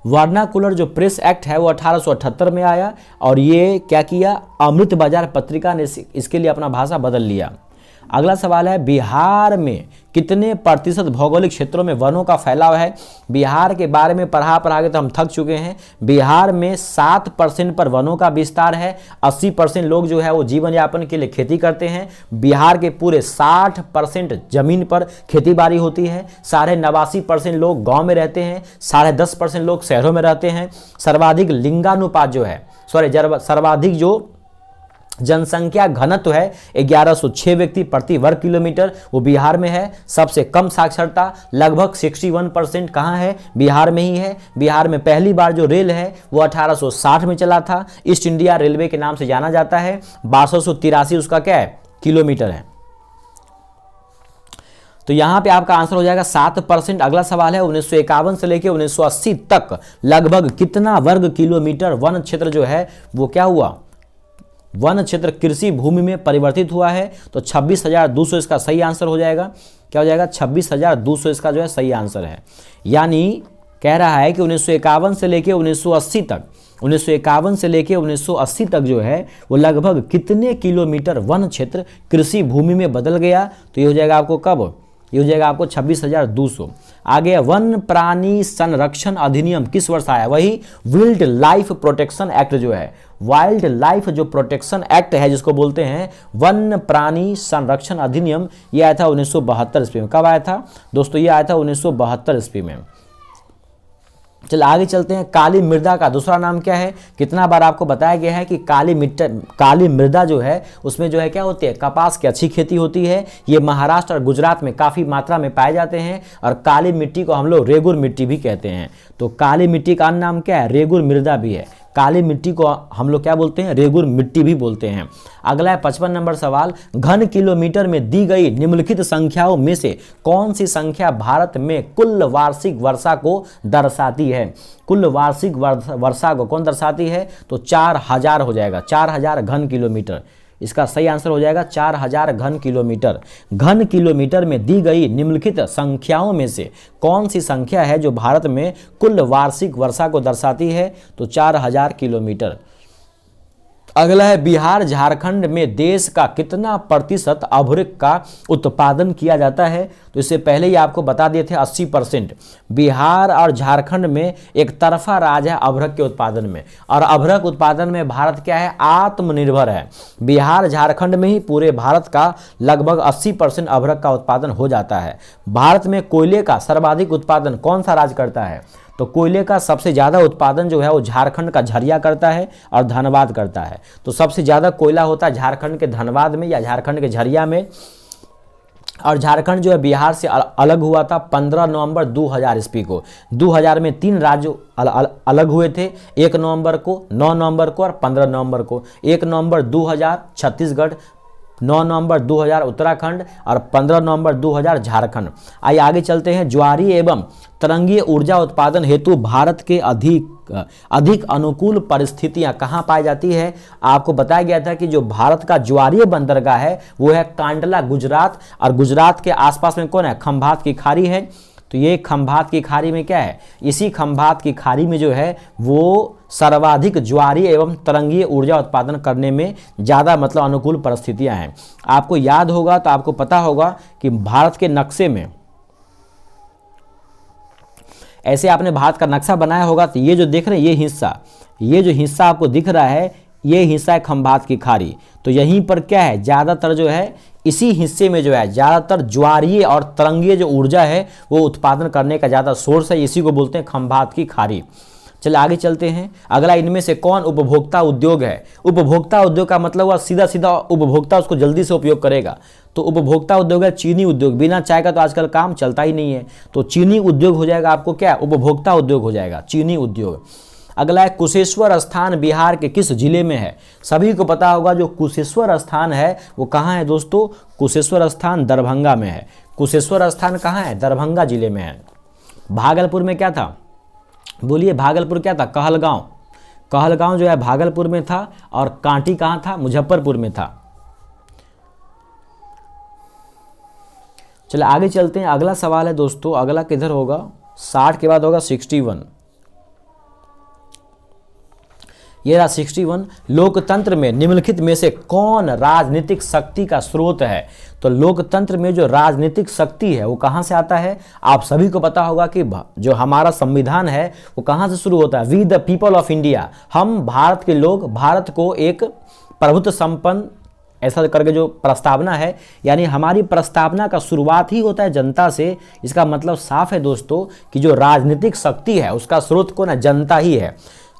वर्नाकुलर जो प्रेस एक्ट है वो 1878 में आया और ये क्या किया? अमृत बाजार पत्रिका ने इसके लिए अपना भाषा बदल लिया। अगला सवाल है, बिहार में कितने प्रतिशत भौगोलिक क्षेत्रों में वनों का फैलाव है? बिहार के बारे में पढ़ा के तो हम थक चुके हैं। बिहार में 7% पर वनों का विस्तार है। 80% लोग जो है वो जीवन यापन के लिए खेती करते हैं। बिहार के पूरे 60% जमीन पर खेती बाड़ी होती है। 89% लोग गांव में रहते हैं। 10.5% लोग शहरों में रहते हैं। सर्वाधिक लिंगानुपात जो है, सर्वाधिक जो जनसंख्या घनत्व है 1106 व्यक्ति प्रति वर्ग किलोमीटर, वो बिहार में है। सबसे कम साक्षरता लगभग 61% कहाँ है? बिहार में ही है। बिहार में पहली बार जो रेल है वो 1860 में चला था। ईस्ट इंडिया रेलवे के नाम से जाना जाता है। 1283 उसका क्या है? किलोमीटर है। तो यहां पे आपका आंसर हो जाएगा 7%। अगला सवाल है, 1951 से लेकर 1980 तक लगभग कितना वर्ग किलोमीटर वन क्षेत्र जो है वो क्या हुआ? वन क्षेत्र कृषि भूमि में परिवर्तित हुआ है। तो 26,200 इसका सही आंसर हो जाएगा। क्या हो जाएगा? 26,200 इसका जो है सही आंसर है। यानी कह रहा है कि 1951 से लेकर 1980 तक, 1951 से लेकर 1980 तक जो है वो लगभग कितने किलोमीटर वन क्षेत्र कृषि भूमि में बदल गया? तो ये हो जाएगा आपको कब? ये हो जाएगा आपको 26,200। आगे वन प्राणी संरक्षण अधिनियम किस वर्ष आया? वही वाइल्ड लाइफ प्रोटेक्शन एक्ट जो है, वाइल्ड लाइफ जो प्रोटेक्शन एक्ट है जिसको बोलते हैं वन प्राणी संरक्षण अधिनियम, ये आया था 1972 ईस्वी में। कब आया था दोस्तों? ये आया था 1972 ईस्वी में। चल आगे चलते हैं। काली मृदा का दूसरा नाम क्या है? कितना बार आपको बताया गया है कि काली मृदा जो है उसमें जो है क्या होती है? कपास की अच्छी खेती होती है। ये महाराष्ट्र और गुजरात में काफ़ी मात्रा में पाए जाते हैं और काली मिट्टी को हम लोग रेगुर मिट्टी भी कहते हैं। तो काली मिट्टी का अन्य नाम क्या है? रेगुर मृदा भी है। काली मिट्टी को हम लोग क्या बोलते हैं? रेगुर मिट्टी भी बोलते हैं। अगला है 55 नंबर सवाल, घन किलोमीटर में दी गई निम्नलिखित संख्याओं में से कौन सी संख्या भारत में कुल वार्षिक वर्षा को दर्शाती है? कुल वार्षिक वर्षा को कौन दर्शाती है? तो 4000 हो जाएगा। 4000 घन किलोमीटर इसका सही आंसर हो जाएगा। 4000 घन किलोमीटर। घन किलोमीटर में दी गई निम्नलिखित संख्याओं में से कौन सी संख्या है जो भारत में कुल वार्षिक वर्षा को दर्शाती है? तो 4000 किलोमीटर। अगला है, बिहार झारखंड में देश का कितना प्रतिशत अभ्रक का उत्पादन किया जाता है? तो इससे पहले ही आपको बता दिए थे 80%। बिहार और झारखंड में एक तरफा राज है अभ्रक के उत्पादन में, और अभ्रक उत्पादन में भारत क्या है? आत्मनिर्भर है। बिहार झारखंड में ही पूरे भारत का लगभग 80% अभ्रक का उत्पादन हो जाता है। भारत में कोयले का सर्वाधिक उत्पादन कौन सा राज्य करता है? तो कोयले का सबसे ज़्यादा उत्पादन जो है वो झारखंड का झरिया करता है और धनबाद करता है। तो सबसे ज़्यादा कोयला होता है झारखंड के धनबाद में या झारखंड के झरिया में। और झारखंड जो है बिहार से अलग हुआ था 15 नवंबर 2000 ईस्वी को। 2000 में 3 राज्य अलग हुए थे, 1 नवंबर को, 9 नवंबर को और 15 नवंबर को। 1 नवंबर 2000 छत्तीसगढ़, 9 नवंबर 2000 उत्तराखंड और 15 नवंबर 2000 झारखंड। आइए आगे चलते हैं। ज्वारीय एवं तरंगीय ऊर्जा उत्पादन हेतु भारत के अधिक अनुकूल परिस्थितियां कहाँ पाई जाती है? आपको बताया गया था कि जो भारत का ज्वारीय बंदरगाह है वो है कांडला गुजरात, और गुजरात के आसपास में कौन है? खंभात की खाड़ी है। तो ये खंभात की खाड़ी में क्या है? इसी खंभात की खाड़ी में जो है वो सर्वाधिक ज्वारीय एवं तरंगीय ऊर्जा उत्पादन करने में ज़्यादा मतलब अनुकूल परिस्थितियां हैं। आपको याद होगा तो आपको पता होगा कि भारत के नक्शे में ऐसे आपने भारत का नक्शा बनाया होगा, तो ये जो देख रहे हैं ये जो हिस्सा आपको दिख रहा है, ये हिस्सा है खंभात की खाड़ी। तो यहीं पर क्या है? ज़्यादातर जो है इसी हिस्से में जो है ज़्यादातर ज्वारीय और तरंगीय जो ऊर्जा है वो उत्पादन करने का ज़्यादा सोर्स है, इसी को बोलते हैं खंभात की खाड़ी। चलिए आगे चलते हैं। अगला, इनमें से कौन उपभोक्ता उद्योग है? उपभोक्ता उद्योग का मतलब हुआ सीधा सीधा उपभोक्ता उसको जल्दी से उपयोग करेगा, तो उपभोक्ता उद्योग है चीनी उद्योग। बिना चाय का तो आजकल काम चलता ही नहीं है, तो चीनी उद्योग हो जाएगा आपको क्या, उपभोक्ता उद्योग हो जाएगा, चीनी उद्योग। अगला है कुशेश्वर स्थान बिहार के किस जिले में है? सभी को पता होगा जो कुशेश्वर स्थान है वो कहाँ है दोस्तों? कुशेश्वर स्थान दरभंगा में है। कुशेश्वर स्थान कहाँ है? दरभंगा जिले में है। भागलपुर में क्या था? बोलिए, भागलपुर क्या था? कहलगांव। कहलगांव जो है भागलपुर में था, और कांटी कहाँ था? मुजफ्फरपुर में था। चलिए आगे चलते हैं। अगला सवाल है दोस्तों, अगला किधर होगा? 60 के बाद होगा 61। ये रहा 61। लोकतंत्र में निम्नलिखित में से कौन राजनीतिक शक्ति का स्रोत है? तो लोकतंत्र में जो राजनीतिक शक्ति है वो कहाँ से आता है? आप सभी को पता होगा कि जो हमारा संविधान है वो कहाँ से शुरू होता है? We the people of India, हम भारत के लोग भारत को एक प्रभुत्व संपन्न ऐसा करके जो प्रस्तावना है, यानी हमारी प्रस्तावना का शुरुआत ही होता है जनता से। इसका मतलब साफ है दोस्तों कि जो राजनीतिक शक्ति है उसका स्रोत को ना जनता ही है।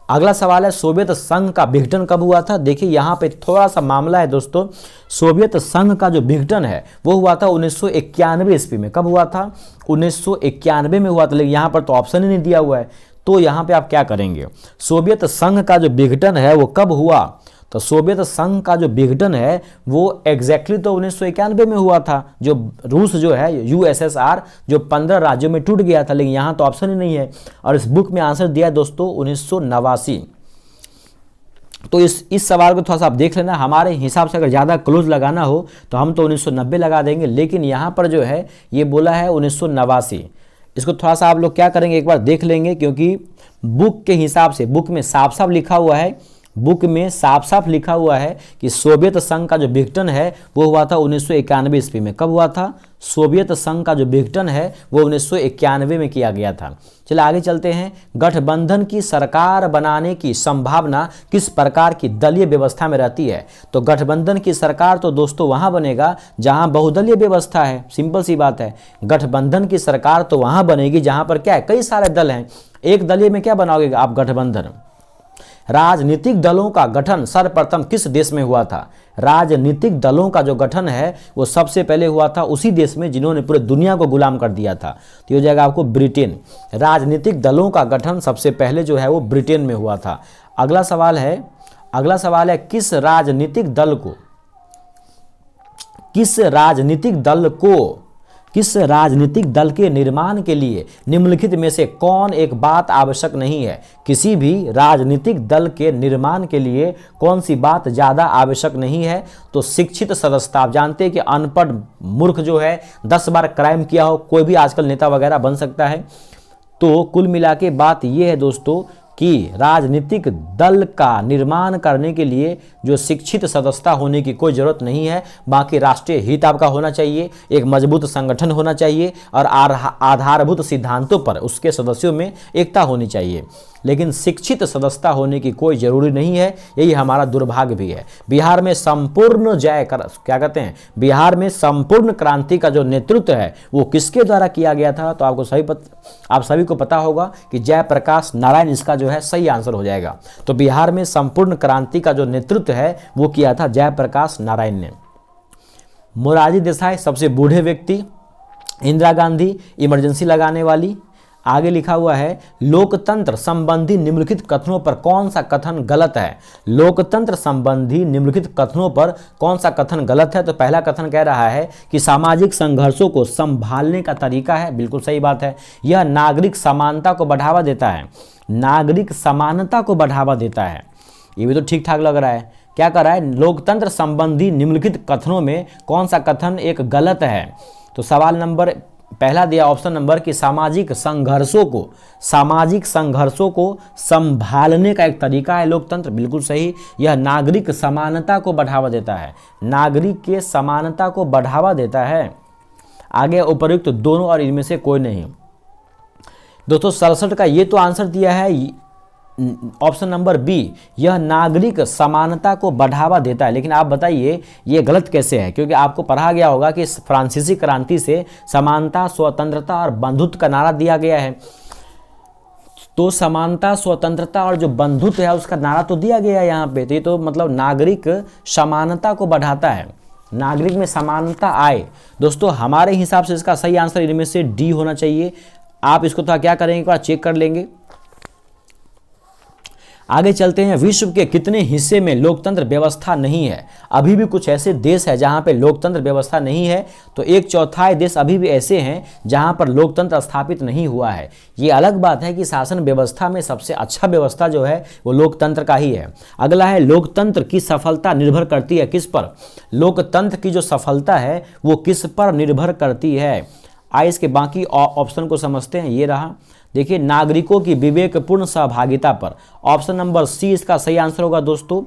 अगला सवाल है, सोवियत संघ का विघटन कब हुआ था? देखिए यहाँ पे थोड़ा सा मामला है दोस्तों। सोवियत संघ का जो विघटन है वो हुआ था 1991 ईस्वी में। कब हुआ था? 1991 में हुआ था, लेकिन यहाँ पर तो ऑप्शन ही नहीं दिया हुआ है, तो यहाँ पे आप क्या करेंगे? सोवियत संघ का जो विघटन है वो कब हुआ? तो सोवियत संघ का जो विघटन है वो एग्जैक्टली तो 1991 में हुआ था। जो रूस जो है यूएसएसआर जो 15 राज्यों में टूट गया था, लेकिन यहाँ तो ऑप्शन ही नहीं है, और इस बुक में आंसर दिया है दोस्तों 1989। तो इस सवाल को थोड़ा सा आप देख लेना। हमारे हिसाब से अगर ज़्यादा क्लोज लगाना हो तो हम तो 1990 लगा देंगे, लेकिन यहाँ पर जो है ये बोला है 1989। इसको थोड़ा सा आप लोग क्या करेंगे, एक बार देख लेंगे, क्योंकि बुक के हिसाब से बुक में साफ साफ लिखा हुआ है, बुक में साफ साफ लिखा हुआ है कि सोवियत संघ का जो विघटन है वो हुआ था 1991 ईस्वी में। कब हुआ था? सोवियत संघ का जो विघटन है वो 1991 में किया गया था। चलिए आगे चलते हैं। गठबंधन की सरकार बनाने की संभावना किस प्रकार की दलीय व्यवस्था में रहती है? तो गठबंधन की सरकार तो दोस्तों वहां बनेगा जहां बहुदलीय व्यवस्था है, सिंपल सी बात है। गठबंधन की सरकार तो वहां बनेगी जहां पर क्या है, कई सारे दल हैं। एक दलीय में क्या बनाओगे आप? गठबंधन। राजनीतिक दलों का गठन सर्वप्रथम किस देश में हुआ था? राजनीतिक दलों का जो गठन है वो सबसे पहले हुआ था उसी देश में जिन्होंने पूरे दुनिया को गुलाम कर दिया था, तो ये हो जाएगा आपको ब्रिटेन। राजनीतिक दलों का गठन सबसे पहले जो है वो ब्रिटेन में हुआ था। अगला सवाल है किस राजनीतिक दल के निर्माण के लिए निम्नलिखित में से कौन एक बात आवश्यक नहीं है? किसी भी राजनीतिक दल के निर्माण के लिए कौन सी बात ज़्यादा आवश्यक नहीं है? तो शिक्षित सदस्यता। आप जानते हैं कि अनपढ़ मूर्ख जो है 10 बार क्राइम किया हो कोई भी आजकल नेता वगैरह बन सकता है। तो कुल मिला के बात यह है दोस्तों कि राजनीतिक दल का निर्माण करने के लिए जो शिक्षित सदस्यता होने की कोई ज़रूरत नहीं है। बाकी राष्ट्रीय हित आपका होना चाहिए, एक मजबूत संगठन होना चाहिए, और आधारभूत सिद्धांतों पर उसके सदस्यों में एकता होनी चाहिए, लेकिन शिक्षित सदस्यता होने की कोई ज़रूरी नहीं है। यही हमारा दुर्भाग्य भी है। बिहार में संपूर्ण बिहार में संपूर्ण क्रांति का जो नेतृत्व है वो किसके द्वारा किया गया था? तो आप सभी को पता होगा कि जयप्रकाश नारायण इसका जो है सही आंसर हो जाएगा। तो बिहार में संपूर्ण क्रांति का जो नेतृत्व है वो किया था जयप्रकाश नारायण ने। मोरारजी देसाई सबसे बूढ़े व्यक्ति, इंदिरा गांधी इमरजेंसी लगाने वाली। आगे लिखा हुआ है लोकतंत्र संबंधी निम्नलिखित कथनों पर कौन सा कथन गलत है? लोकतंत्र संबंधी निम्नलिखित कथनों पर कौन सा कथन गलत है? तो पहला कथन कह रहा है कि सामाजिक संघर्षों को संभालने का तरीका है, बिल्कुल सही बात है। यह नागरिक समानता को बढ़ावा देता है, नागरिक समानता को बढ़ावा देता है, ये भी तो ठीक ठाक लग रहा है। क्या कर रहा है? लोकतंत्र संबंधी निम्नलिखित कथनों में कौन सा कथन एक गलत है? तो सवाल नंबर पहला दिया ऑप्शन नंबर कि सामाजिक संघर्षों को संभालने का एक तरीका है लोकतंत्र, बिल्कुल सही। यह नागरिक समानता को बढ़ावा देता है, नागरिक के समानता को बढ़ावा देता है। आगे उपर्युक्त दोनों और इनमें से कोई नहीं। दोस्तों 67 का ये तो आंसर दिया है ऑप्शन नंबर बी, यह नागरिक समानता को बढ़ावा देता है। लेकिन आप बताइए ये गलत कैसे है, क्योंकि आपको पढ़ा गया होगा कि फ्रांसीसी क्रांति से समानता, स्वतंत्रता और बंधुत्व का नारा दिया गया है। तो समानता, स्वतंत्रता और जो बंधुत्व है उसका नारा तो दिया गया है यहाँ पे। तो ये तो मतलब नागरिक समानता को बढ़ाता है, नागरिक में समानता आए। दोस्तों हमारे हिसाब से इसका सही आंसर इनमें से डी होना चाहिए। आप इसको थोड़ा क्या करेंगे, एक बार चेक कर लेंगे। आगे चलते हैं। विश्व के कितने हिस्से में लोकतंत्र व्यवस्था नहीं है? अभी भी कुछ ऐसे देश है जहां पे लोकतंत्र व्यवस्था नहीं है, तो 1/4 देश अभी भी ऐसे हैं जहां पर लोकतंत्र स्थापित नहीं हुआ है। ये अलग बात है कि शासन व्यवस्था में सबसे अच्छा व्यवस्था जो है वो लोकतंत्र का ही है। अगला है, लोकतंत्र की सफलता निर्भर करती है किस पर? लोकतंत्र की जो सफलता है वो किस पर निर्भर करती है? आइए इसके बाकी ऑप्शन को समझते हैं। ये रहा, देखिए, नागरिकों की विवेकपूर्ण सहभागिता पर। ऑप्शन नंबर सी इसका सही आंसर होगा दोस्तों,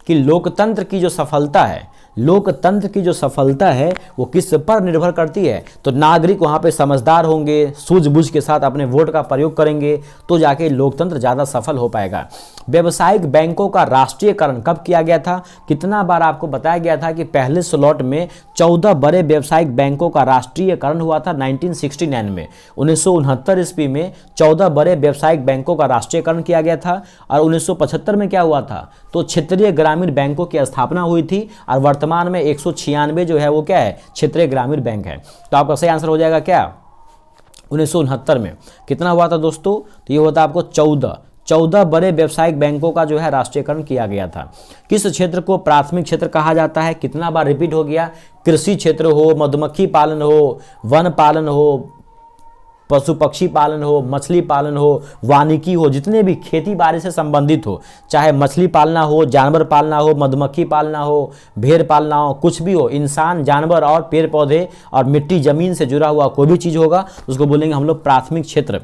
कि लोकतंत्र की जो सफलता है, लोकतंत्र की जो सफलता है वो किस पर निर्भर करती है? तो नागरिक वहाँ पे समझदार होंगे, सूझबूझ के साथ अपने वोट का प्रयोग करेंगे, तो जाके लोकतंत्र ज़्यादा सफल हो पाएगा। व्यावसायिक बैंकों का राष्ट्रीयकरण कब किया गया था? कितना बार आपको बताया गया था कि पहले स्लॉट में 14 बड़े व्यावसायिक बैंकों का राष्ट्रीयकरण हुआ था 1969 में। 1969 ईस्वी में 14 बड़े व्यावसायिक बैंकों का राष्ट्रीयकरण किया गया था। और 1975 में क्या हुआ था? तो क्षेत्रीय ग्रामीण बैंकों की स्थापना हुई थी। और वर्तमान में 196 जो है वो क्या है? क्षेत्रीय ग्रामीण बैंक है। तो आपका सही आंसर हो जाएगा क्या? 1969 में कितना हुआ था दोस्तों? तो ये होता आपको 14 बड़े व्यावसायिक बैंकों का जो है राष्ट्रीयकरण किया गया था। किस क्षेत्र को प्राथमिक क्षेत्र कहा जाता है? कितना बार रिपीट हो गया? कृषि क्षेत्र हो, मधुमक्खी पालन हो, वन पालन हो, पशु पक्षी पालन हो, मछली पालन हो, वानिकी हो, जितने भी खेती बाड़ी से संबंधित हो, चाहे मछली पालना हो, जानवर पालना हो, मधुमक्खी पालना हो, भेड़ पालना हो, कुछ भी हो, इंसान, जानवर और पेड़ पौधे और मिट्टी जमीन से जुड़ा हुआ कोई भी चीज़ होगा उसको बोलेंगे हम लोग प्राथमिक क्षेत्र।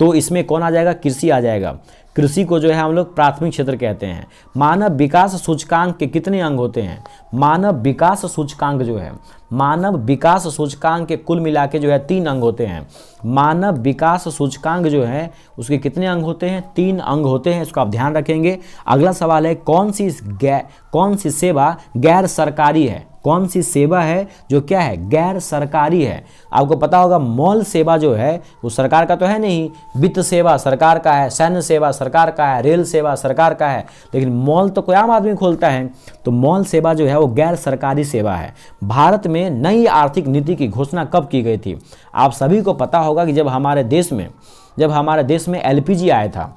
तो इसमें कौन आ जाएगा? कृषि आ जाएगा। कृषि को जो है हम लोग प्राथमिक क्षेत्र कहते हैं। मानव विकास सूचकांक के कितने अंग होते हैं? मानव विकास सूचकांक जो है, मानव विकास सूचकांक के कुल मिला के जो है 3 अंग होते हैं। मानव विकास सूचकांक जो है उसके कितने अंग होते हैं? 3 अंग होते हैं, इसको आप ध्यान रखेंगे। अगला सवाल है, कौन सी सेवा गैर सरकारी है? कौन सी सेवा है जो क्या है? गैर सरकारी है। आपको पता होगा मॉल सेवा जो है वो सरकार का तो है नहीं, वित्त सेवा सरकार का है, सैन्य सेवा सरकार का है, रेल सेवा सरकार का है, लेकिन मॉल तो कोई आम आदमी खोलता है। तो मॉल सेवा जो है वो गैर सरकारी सेवा है। भारत में नई आर्थिक नीति की घोषणा कब की गई थी? आप सभी को पता होगा कि जब हमारे देश में एलपीजी आया था,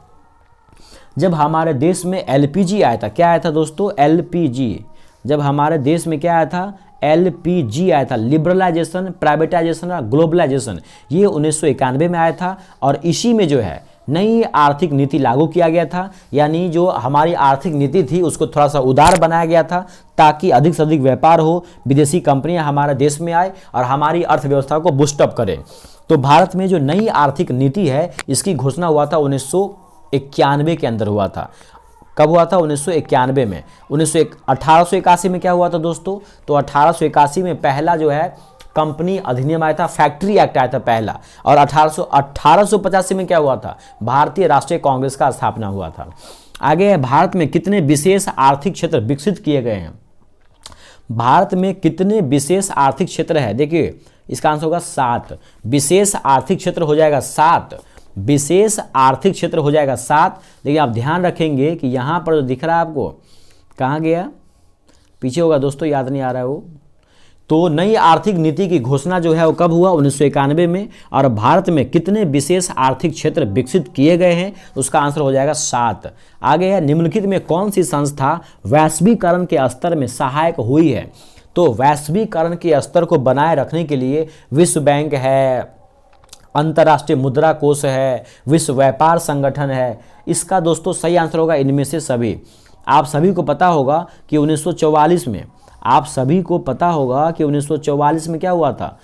जब हमारे देश में एलपीजी आया था, क्या आया था दोस्तों? एलपीजी। जब हमारे देश में क्या आया था? एलपीजी आया था, लिबरलाइजेशन, प्राइवेटाइजेशन और ग्लोबलाइजेशन। ये 1991 में आया था। और इसी में जो है नई आर्थिक नीति लागू किया गया था, यानी जो हमारी आर्थिक नीति थी उसको थोड़ा सा उदार बनाया गया था ताकि अधिक से अधिक व्यापार हो, विदेशी कंपनियां हमारे देश में आए और हमारी अर्थव्यवस्था को बूस्टअप करें। तो भारत में जो नई आर्थिक नीति है इसकी घोषणा हुआ था 1991 के अंदर हुआ था। कब हुआ था? 1991 में। 1881 में क्या हुआ था दोस्तों? तो 1881 में पहला जो है कंपनी अधिनियम आया था, फैक्ट्री एक्ट आया था पहला। और 1885 में क्या हुआ था? भारतीय राष्ट्रीय कांग्रेस का स्थापना हुआ था। आगे है, भारत में कितने विशेष आर्थिक क्षेत्र विकसित किए गए हैं? भारत में कितने विशेष आर्थिक क्षेत्र है? देखिए इसका आंसर होगा 7। विशेष आर्थिक क्षेत्र हो जाएगा 7। विशेष आर्थिक क्षेत्र हो जाएगा 7। लेकिन आप ध्यान रखेंगे कि यहाँ पर जो दिख रहा है आपको, कहाँ गया? पीछे होगा दोस्तों, याद नहीं आ रहा है वो। तो नई आर्थिक नीति की घोषणा जो है वो कब हुआ? 1991 में। और भारत में कितने विशेष आर्थिक क्षेत्र विकसित किए गए हैं? उसका आंसर हो जाएगा 7। आगे है, निम्नलिखित में कौन सी संस्था वैश्वीकरण के स्तर में सहायक हुई है? तो वैश्वीकरण के स्तर को बनाए रखने के लिए विश्व बैंक है, अंतर्राष्ट्रीय मुद्रा कोष है, विश्व व्यापार संगठन है। इसका दोस्तों सही आंसर होगा इनमें से सभी। आप सभी को पता होगा कि 1944 में, आप सभी को पता होगा कि 1944 में क्या हुआ था?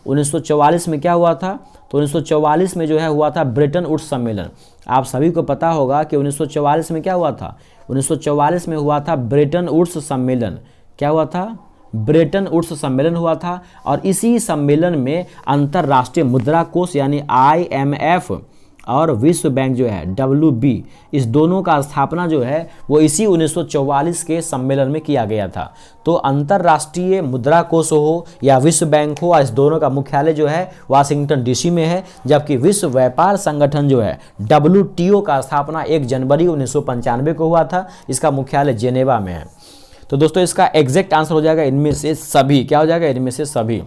1944 में क्या हुआ था? तो 1944 में जो है हुआ था ब्रेटन वुड्स सम्मेलन। आप सभी को पता होगा कि 1944 में क्या हुआ था? 1944 में हुआ था ब्रेटन वुड्स सम्मेलन। क्या हुआ था? ब्रेटन वुड्स सम्मेलन हुआ था। और इसी सम्मेलन में अंतर्राष्ट्रीय मुद्रा कोष यानी IMF और विश्व बैंक जो है WB, इस दोनों का स्थापना जो है वो इसी 1944 के सम्मेलन में किया गया था। तो अंतर्राष्ट्रीय मुद्रा कोष हो या विश्व बैंक हो, इस दोनों का मुख्यालय जो है वाशिंगटन DC में है, जबकि विश्व व्यापार संगठन जो है WTO का स्थापना 1 जनवरी 1995 को हुआ था। इसका मुख्यालय जेनेवा में है। तो दोस्तों इसका एग्जैक्ट आंसर हो जाएगा इनमें से सभी। क्या हो जाएगा? इनमें से सभी।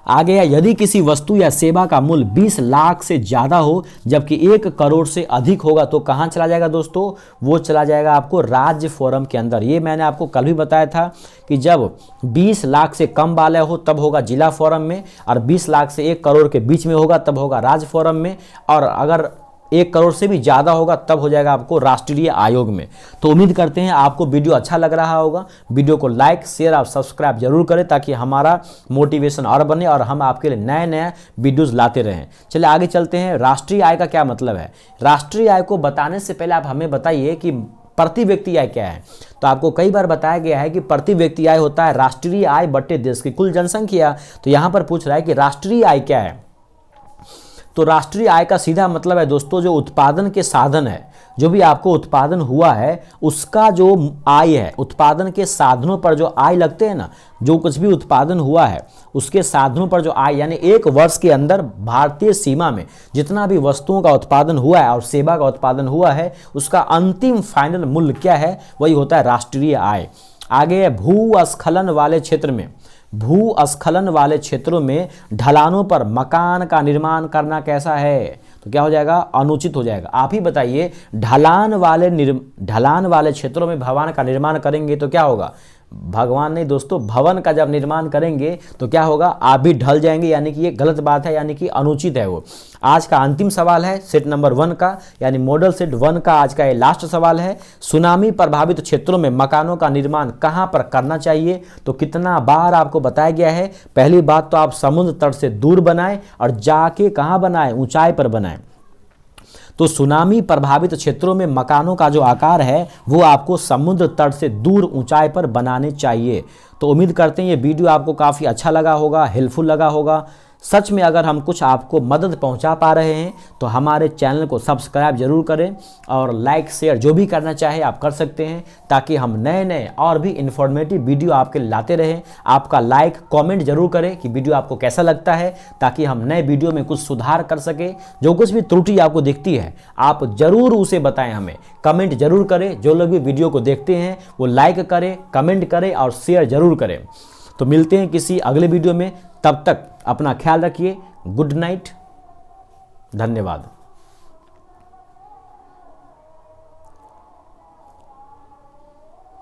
आगे है, यदि किसी वस्तु या सेवा का मूल्य 20 लाख से ज़्यादा हो जबकि 1 करोड़ से अधिक होगा तो कहाँ चला जाएगा दोस्तों? वो चला जाएगा आपको राज्य फोरम के अंदर। ये मैंने आपको कल भी बताया था कि जब 20 लाख से कम वाले हो तब होगा जिला फोरम में, और 20 लाख से 1 करोड़ के बीच में होगा तब होगा राज्य फोरम में, और अगर 1 करोड़ से भी ज़्यादा होगा तब हो जाएगा आपको राष्ट्रीय आयोग में। तो उम्मीद करते हैं आपको वीडियो अच्छा लग रहा होगा। वीडियो को लाइक, शेयर और सब्सक्राइब जरूर करें ताकि हमारा मोटिवेशन और बने और हम आपके लिए नए नए वीडियोस लाते रहें। चलिए आगे चलते हैं। राष्ट्रीय आय का क्या मतलब है? राष्ट्रीय आय को बताने से पहले आप हमें बताइए कि प्रति व्यक्ति आय क्या है। तो आपको कई बार बताया गया है कि प्रति व्यक्ति आय होता है राष्ट्रीय आय बटे देश की कुल जनसंख्या। तो यहाँ पर पूछ रहा है कि राष्ट्रीय आय क्या है। तो राष्ट्रीय आय का सीधा मतलब है दोस्तों जो उत्पादन के साधन है, जो भी आपको उत्पादन हुआ है उसका जो आय है, उत्पादन के साधनों पर जो आय लगते हैं ना, जो कुछ भी उत्पादन हुआ है उसके साधनों पर जो आय, यानी 1 वर्ष के अंदर भारतीय सीमा में जितना भी वस्तुओं का उत्पादन हुआ है और सेवा का उत्पादन हुआ है उसका अंतिम फाइनल मूल्य क्या है, वही होता है राष्ट्रीय आय। आगे भूस्खलन वाले क्षेत्र में, भूस्खलन वाले क्षेत्रों में ढलानों पर मकान का निर्माण करना कैसा है? तो क्या हो जाएगा? अनुचित हो जाएगा। आप ही बताइए, ढलान वाले क्षेत्रों में भवन का निर्माण करेंगे तो क्या होगा? भगवान नहीं दोस्तों, भवन का जब निर्माण करेंगे तो क्या होगा? आप भी ढल जाएंगे, यानी कि ये गलत बात है, यानी कि अनुचित है वो। आज का अंतिम सवाल है सेट नंबर 1 का, यानी मॉडल सेट 1 का आज का ये लास्ट सवाल है। सुनामी प्रभावित क्षेत्रों में मकानों का निर्माण कहाँ पर करना चाहिए? तो कितना बार आपको बताया गया है। पहली बात तो आप समुद्र तट से दूर बनाएं और जाके कहाँ बनाएं? ऊंचाई पर बनाएं। तो सुनामी प्रभावित क्षेत्रों में मकानों का जो आकार है वो आपको समुद्र तट से दूर ऊंचाई पर बनाने चाहिए। तो उम्मीद करते हैं ये वीडियो आपको काफ़ी अच्छा लगा होगा, हेल्पफुल लगा होगा। सच में अगर हम कुछ आपको मदद पहुंचा पा रहे हैं तो हमारे चैनल को सब्सक्राइब जरूर करें और लाइक शेयर जो भी करना चाहे आप कर सकते हैं, ताकि हम नए नए और भी इन्फॉर्मेटिव वीडियो आपके लाते रहें। आपका लाइक कमेंट जरूर करें कि वीडियो आपको कैसा लगता है, ताकि हम नए वीडियो में कुछ सुधार कर सके। जो कुछ भी त्रुटि आपको दिखती है आप जरूर उसे बताएं, हमें कमेंट जरूर करें। जो लोग भी वीडियो को देखते हैं वो लाइक करें, कमेंट करें और शेयर जरूर करें। तो मिलते हैं किसी अगले वीडियो में, तब तक अपना ख्याल रखिए। गुड नाइट, धन्यवाद।